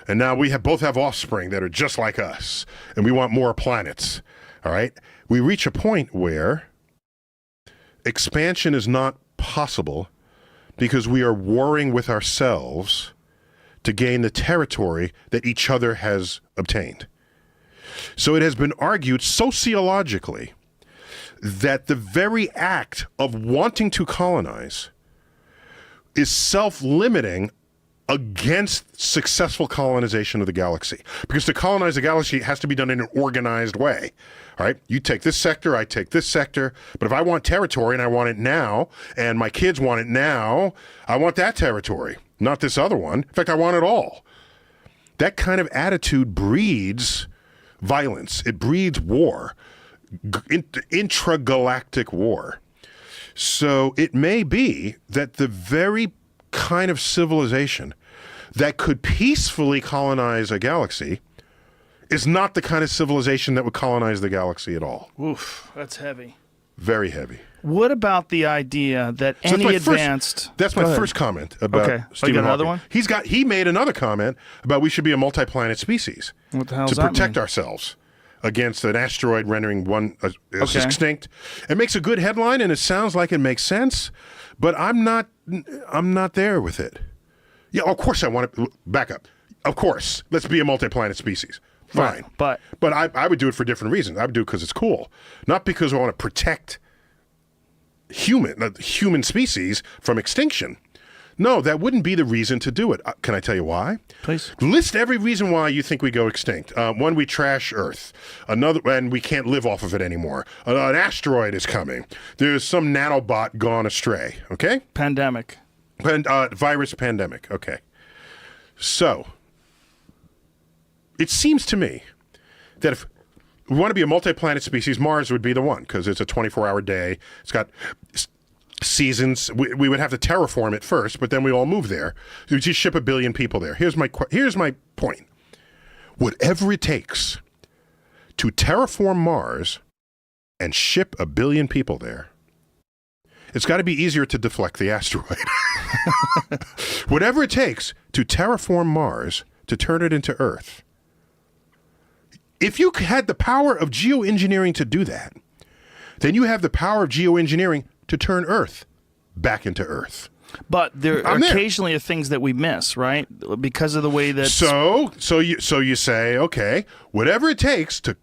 And now we both have offspring that are just like us. And we want more planets. All right? We reach a point where expansion is not possible because we are warring with ourselves to gain the territory that each other has obtained. So it has been argued sociologically that the very act of wanting to colonize is self-limiting against successful colonization of the galaxy. Because to colonize the galaxy, it has to be done in an organized way. All right? You take this sector, I take this sector. But if I want territory and I want it now, and my kids want it now, I want that territory, not this other one. In fact, I want it all. That kind of attitude breeds violence. It breeds war, intragalactic war. So it may be that the very kind of civilization that could peacefully colonize a galaxy is not the kind of civilization that would colonize the galaxy at all. Oof, that's heavy. Very heavy. What about the idea that that's my first comment about Stephen you got another Hawking. one? He made another comment about we should be a multi-planet species. What the hell to does that protect mean? ourselves against an asteroid rendering one extinct. It makes a good headline and it sounds like it makes sense, but I'm not there with it. Yeah, of course I want to back up. Of course, let's be a multi-planet species. Fine. Right, but I would do it for different reasons. I would do it because it's cool, not because I want to protect human species from extinction. No, that wouldn't be the reason to do it. Can I tell you why? Please. List every reason why you think we go extinct. One, we trash Earth. Another, and we can't live off of it anymore. An asteroid is coming. There's some nanobot gone astray. Okay? Pandemic. Virus pandemic. Okay. So, it seems to me that if we want to be a multi-planet species, Mars would be the one, because it's a 24-hour day. It's got seasons. We would have to terraform it first, but then we all move there. We just ship 1 billion people there. Here's my point. Whatever it takes to terraform Mars and ship 1 billion people there, it's got to be easier to deflect the asteroid. Whatever it takes to terraform Mars, to turn it into Earth. If you had the power of geoengineering to do that, then you have the power of geoengineering to turn Earth back into Earth. But there are occasionally things that we miss, right? Because of the way that... So you say, okay, whatever it takes to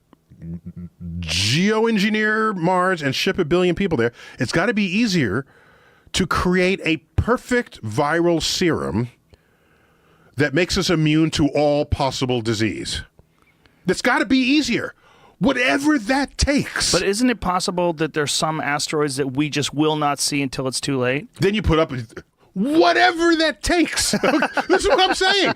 geoengineer Mars and ship 1 billion people there, it's got to be easier to create a perfect viral serum that makes us immune to all possible disease. That's got to be easier. Whatever that takes. But isn't it possible that there's some asteroids that we just will not see until it's too late? Then you put up whatever that takes. That's what I'm saying.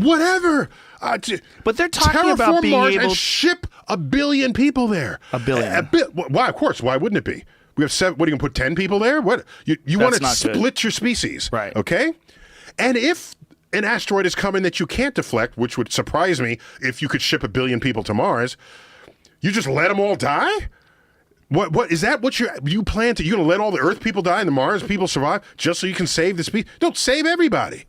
Whatever. But they're talking about being Mars able and ship 1 billion people there. 1 billion. Why? Of course. Why wouldn't it be? We have 7. What are you gonna put 10 people there? What you want to split your species, right? Okay. And if an asteroid is coming that you can't deflect, which would surprise me if you could ship 1 billion people to Mars, you just let them all die? What is that? What you plan to? You gonna let all the Earth people die and the Mars people survive just so you can save the species? Don't save everybody.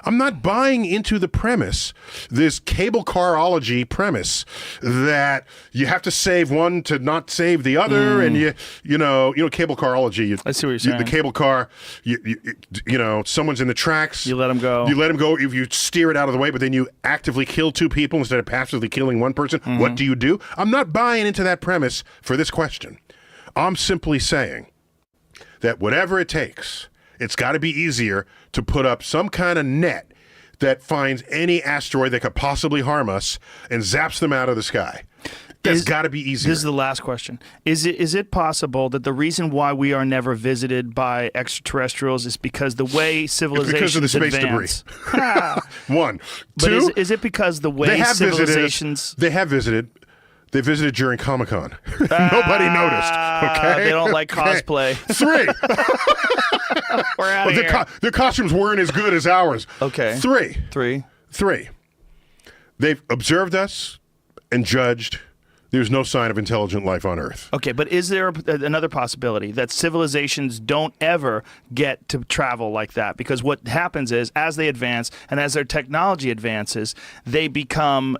I'm not buying into the premise, this cable carology premise, that you have to save one to not save the other, and you know cable carology. I see what you're saying. The cable car, you know, someone's in the tracks. You let them go. You let them go if you steer it out of the way, but then you actively kill 2 people instead of passively killing 1 person. Mm-hmm. What do you do? I'm not buying into that premise for this question. I'm simply saying that whatever it takes, it's got to be easier to put up some kind of net that finds any asteroid that could possibly harm us and zaps them out of the sky. That's got to be easier. This is the last question. Is it possible that the reason why we are never visited by extraterrestrials is because the way civilizations because of the space advance? Debris. 1. But 2, is it because the way civilizations... They have visited. They visited during Comic-Con. Nobody noticed. Okay, they don't like cosplay. 3. We're out of here. Their costumes weren't as good as ours. Okay. 3. They've observed us and judged. There's no sign of intelligent life on Earth. Okay, but is there another possibility that civilizations don't ever get to travel like that? Because what happens is, as they advance and as their technology advances, they become,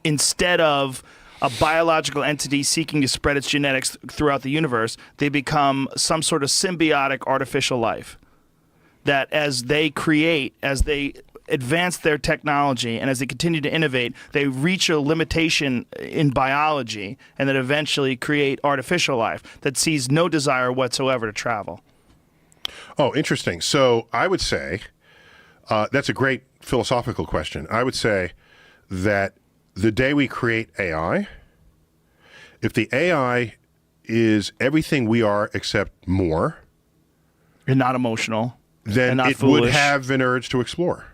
instead of a biological entity seeking to spread its genetics throughout the universe, they become some sort of symbiotic artificial life. That as they advance their technology and as they continue to innovate, they reach a limitation in biology and then eventually create artificial life that sees no desire whatsoever to travel. Oh, interesting. So I would say that's a great philosophical question. I would say that the day we create AI, if the AI is everything we are except more, and not emotional, then and it foolish, would have an urge to explore.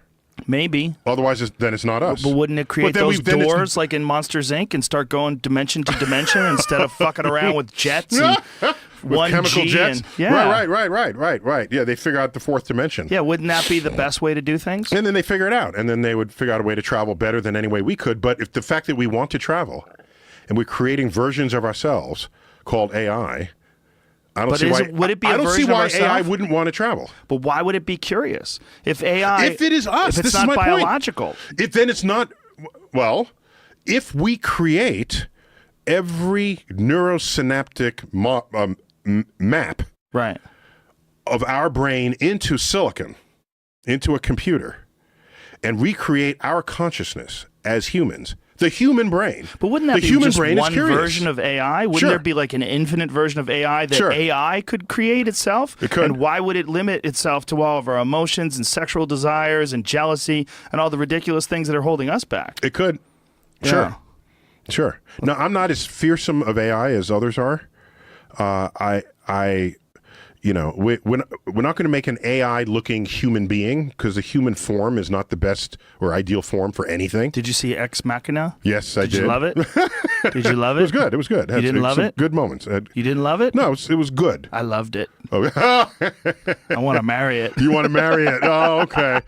Maybe. Otherwise, then it's not us. But wouldn't it create those doors like in Monsters, Inc. and start going dimension to dimension instead of fucking around with jets and with chemical jets? Yeah. Right. Yeah, they figure out the 4th dimension. Yeah, wouldn't that be the best way to do things? And then they figure it out. And then they would figure out a way to travel better than any way we could. But if the fact that we want to travel and we're creating versions of ourselves called AI, I don't see why. Would it be a I don't version see why of AI wouldn't want to travel. But why would it be curious? If AI, if it is us, if it's this not is my biological, point. Then it's not. Well, if we create every neurosynaptic map, right, of our brain into silicon, into a computer, and recreate our consciousness as humans, The human brain. But wouldn't that the be human just brain one is curious. version of AI? Wouldn't Sure. there be like an infinite version of AI that Sure. AI could create itself? It could. And why would it limit itself to all of our emotions and sexual desires and jealousy and all the ridiculous things that are holding us back? It could. Yeah. Sure. No, I'm not as fearsome of AI as others are. We're not going to make an AI-looking human being because the human form is not the best or ideal form for anything. Did you see Ex Machina? Yes, I did. Did you love it? Did you love it? It was good. It was good. You didn't love it? Good moments. You didn't love it? No, it was good. I loved it. Oh. I want to marry it. You want to marry it? Oh, okay.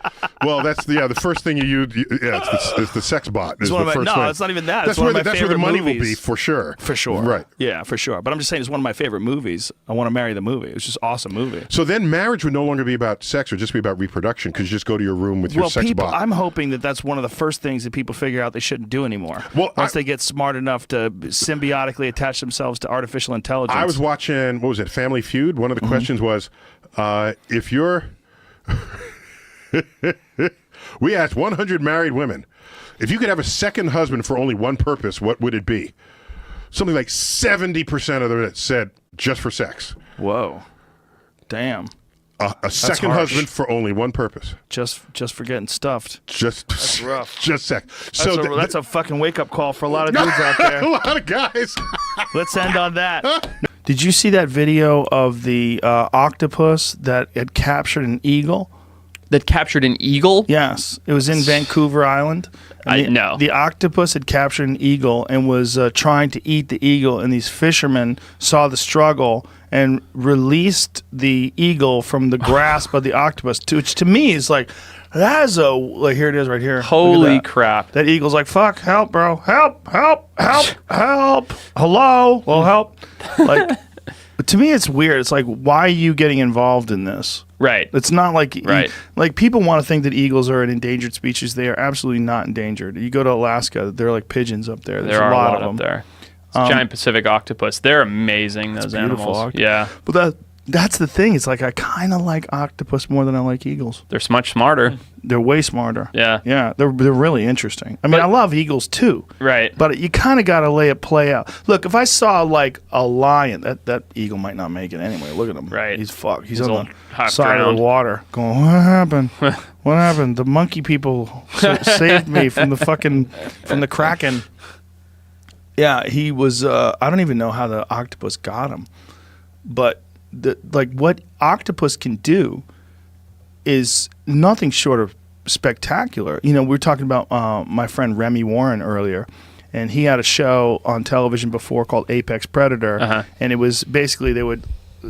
Well, that's the first thing it's the sex bot. Is It's one the of my, first no, thing. it's not even that. That's It's one where of my that's where the favorite money movies. will be for sure. For sure. Right. Yeah, for sure. But I'm just saying it's one of my favorite movies. I want to marry the movie. It's just an awesome movie. So then marriage would no longer be about sex or just be about reproduction because you just go to your room with your sex bot. I'm hoping that that's one of the first things that people figure out they shouldn't do anymore. Once they get smart enough to symbiotically attach themselves to artificial intelligence. I was watching, what was it, Family Feud? One of the questions was, if you're... we asked 100 married women, if you could have a second husband for only one purpose, what would it be? Something like 70% of them said just for sex. Whoa. Damn. A second harsh. husband for only one purpose. Just for getting stuffed. That's rough. Just sex. That's a fucking wake-up call for a lot of dudes out there. A lot of guys. Let's end on that. Did you see that video of the octopus that had captured an eagle? That captured an eagle? Yes. It was in Vancouver Island. No. The octopus had captured an eagle and was trying to eat the eagle, and these fishermen saw the struggle and released the eagle from the grasp of the octopus, which to me is like, that is here it is right here. Holy crap. That eagle's like, fuck, help, bro. Help. Hello. Well, help. Like, to me, it's weird. It's like, why are you getting involved in this? Right. It's not like Right. like people want to think that eagles are an endangered species. They are absolutely not endangered. You go to Alaska, they're like pigeons up there. There's There are a lot of up them there. It's giant Pacific octopus. They're amazing, those beautiful animals. Yeah. But that's the thing. It's like I kind of like octopus more than I like eagles. They're much smarter. They're way smarter. Yeah. Yeah. They're really interesting. I mean, I love eagles too. Right. But you kind of got to lay it play out. Look, if I saw like a lion, that eagle might not make it anyway. Look at him. Right. He's fucked. He's He's on all the half side of drowned. the water going, what happened? What happened? The monkey people saved me from the kraken. Yeah, he was, I don't even know how the octopus got him. But what octopus can do is nothing short of spectacular. You know, we were talking about my friend Remy Warren earlier, and he had a show on television before called Apex Predator, and it was basically they would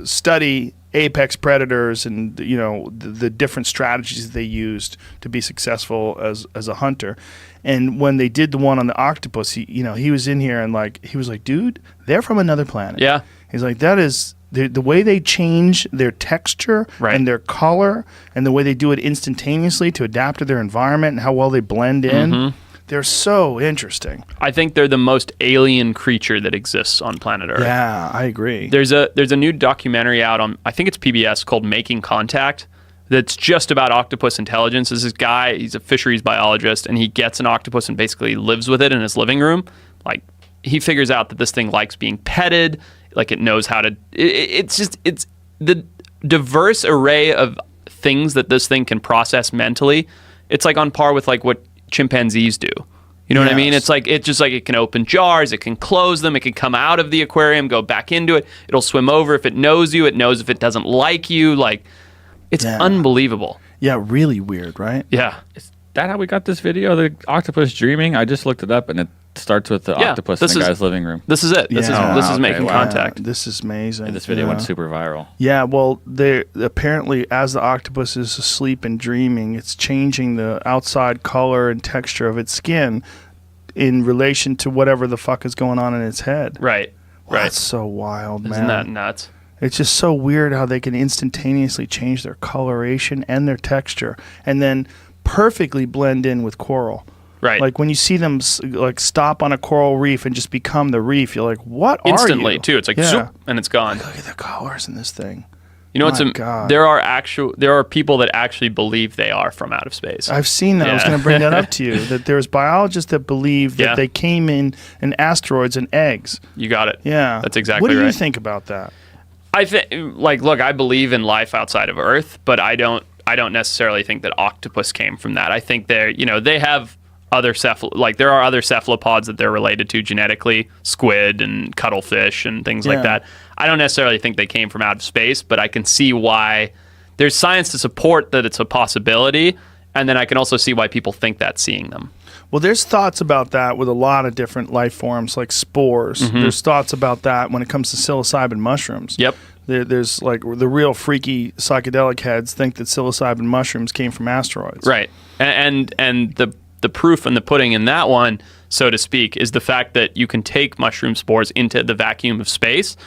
study apex predators and the different strategies they used to be successful as a hunter. And when they did the one on the octopus, he was in here and he was like, dude, they're from another planet. Yeah. He's like, that is the way they change their texture and their color and the way they do it instantaneously to adapt to their environment and how well they blend in. Mhm. They're so interesting. I think they're the most alien creature that exists on planet Earth. Yeah, I agree. There's a new documentary out on, I think it's PBS, called Making Contact, that's just about octopus intelligence. There's this guy, he's a fisheries biologist, and he gets an octopus and basically lives with it in his living room. Like, he figures out that this thing likes being petted, like it knows how to, it's the diverse array of things that this thing can process mentally. It's like on par with like what chimpanzees do. You know what I mean? It's like it can open jars, it can close them, it can come out of the aquarium, go back into it. It'll swim over if it knows you. It knows if it doesn't like you. Like, it's unbelievable. Yeah, really weird, right? Yeah. Is that how we got this video? The octopus dreaming? I just looked it up, and it starts with the octopus in the guy's living room. This is it. This is Making Contact. This is amazing. And this video went super viral. Yeah, well, they apparently, as the octopus is asleep and dreaming, it's changing the outside color and texture of its skin in relation to whatever the fuck is going on in its head. Right. Right. That's so wild, man. Isn't that nuts? It's just so weird how they can instantaneously change their coloration and their texture and then perfectly blend in with coral. Right. Like when you see them like stop on a coral reef and just become the reef, you're like, what Instantly, are you? too. It's like, zoop, and it's gone. Look at the colors in this thing. You know, there are people that actually believe they are from out of space. I've seen that. I was going to bring that up to you. That there's biologists that believe that they came in asteroids and eggs. You got it. Yeah, that's exactly right. What do you think about that? I think, look, I believe in life outside of Earth, but I don't necessarily think that octopus came from that. I think they have other there are other cephalopods that they're related to genetically, squid and cuttlefish and things like that. I don't necessarily think they came from out of space, but I can see why there's science to support that it's a possibility, and then I can also see why people think that seeing them. Well, there's thoughts about that with a lot of different life forms, like spores. Mm-hmm. There's thoughts about that when it comes to psilocybin mushrooms. Yep. There's like the real freaky psychedelic heads think that psilocybin mushrooms came from asteroids. Right. And the proof in the pudding in that one, so to speak, is the fact that you can take mushroom spores into the vacuum of space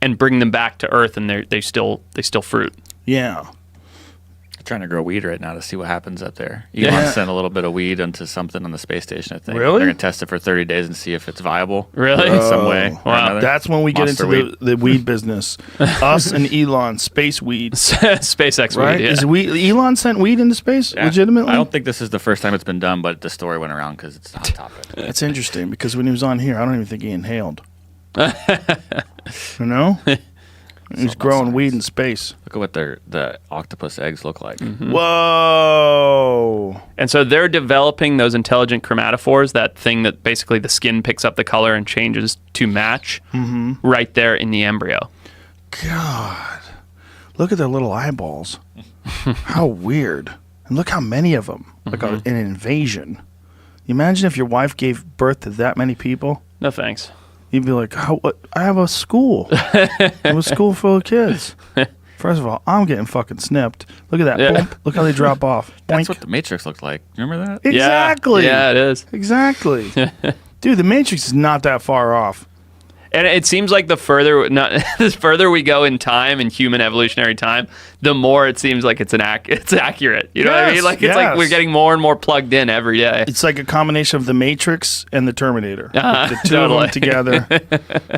and bring them back to Earth, and they still fruit. Yeah. I'm trying to grow weed right now to see what happens up there. Elon sent a little bit of weed into something on the space station, I think. Really? They're going to test it for 30 days and see if it's viable. Really? In some way. Wow. That's when we get into the weed business. Us and Elon, space weed. SpaceX right? weed, yeah. Elon sent weed into space, legitimately? I don't think this is the first time it's been done, but the story went around because it's a hot topic. That's interesting, because when he was on here, I don't even think he inhaled. You know? He's growing weed in space. Look at what the octopus eggs look like. Mm-hmm. Whoa! And so they're developing those intelligent chromatophores, that thing that basically the skin picks up the color and changes to match right there in the embryo. God. Look at their little eyeballs. How weird. And look how many of them. Like an invasion. You imagine if your wife gave birth to that many people? No thanks. You'd be like, what? I have a school. I have a school full of kids. First of all, I'm getting fucking snipped. Look at that. Yeah. Boom. Look how they drop off. That's Boink. what the Matrix looked like. Remember that? Exactly. Yeah, it is. Exactly. Dude, the Matrix is not that far off. And it seems like the further we go in time, in human evolutionary time, the more it seems like it's accurate. You know what I mean? Like it's like we're getting more and more plugged in every day. It's like a combination of the Matrix and the Terminator. Uh-huh, The two of them together.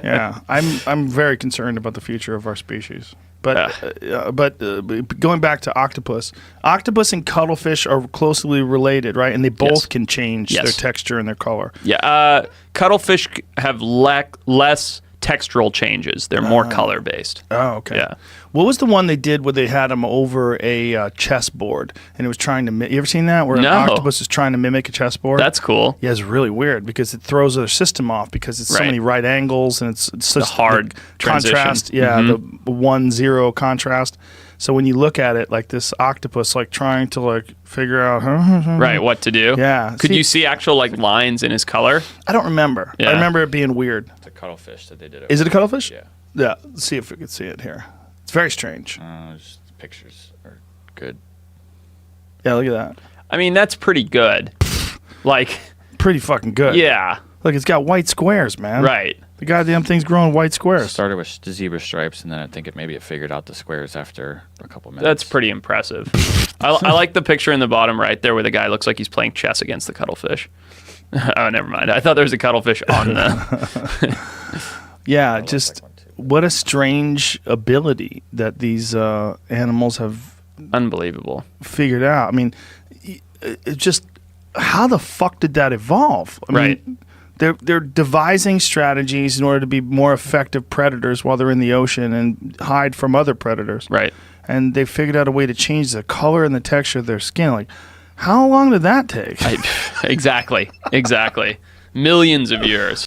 Yeah, I'm very concerned about the future of our species. But going back to octopus and cuttlefish are closely related, right? And they both can change their texture and their color. Yeah, cuttlefish have less textural changes. They're more color based. Oh, okay. Yeah. What was the one they did where they had them over a chessboard and it was trying to? You ever seen that where an octopus is trying to mimic a chessboard? That's cool. Yeah, it's really weird because it throws their system off because it's so many right angles and it's such the hard contrast. Yeah, the 1-0 contrast. So when you look at it, like this octopus, like trying to like figure out right what to do. Yeah. Could you see actual like lines in his color? I don't remember. Yeah. I remember it being weird. It's a cuttlefish that they did. Is it a cuttlefish? Yeah. Yeah. Let's see if we can see it here. It's very strange. Just the pictures are good. Yeah, look at that. I mean, that's pretty good. Like pretty fucking good. Yeah. Look, it's got white squares, man. Right. The goddamn thing's growing white squares. Started with the zebra stripes, and then I think it figured out the squares after a couple minutes. That's pretty impressive. I like the picture in the bottom right there where the guy looks like he's playing chess against the cuttlefish. Oh, never mind. I thought there was a cuttlefish on the... Yeah, just what a strange ability that these animals have... Unbelievable. ...figured out. I mean, it just... How the fuck did that evolve? I mean, they're devising strategies in order to be more effective predators while they're in the ocean and hide from other predators. Right. And they figured out a way to change the color and the texture of their skin. Like, how long did that take? Exactly. Millions of years.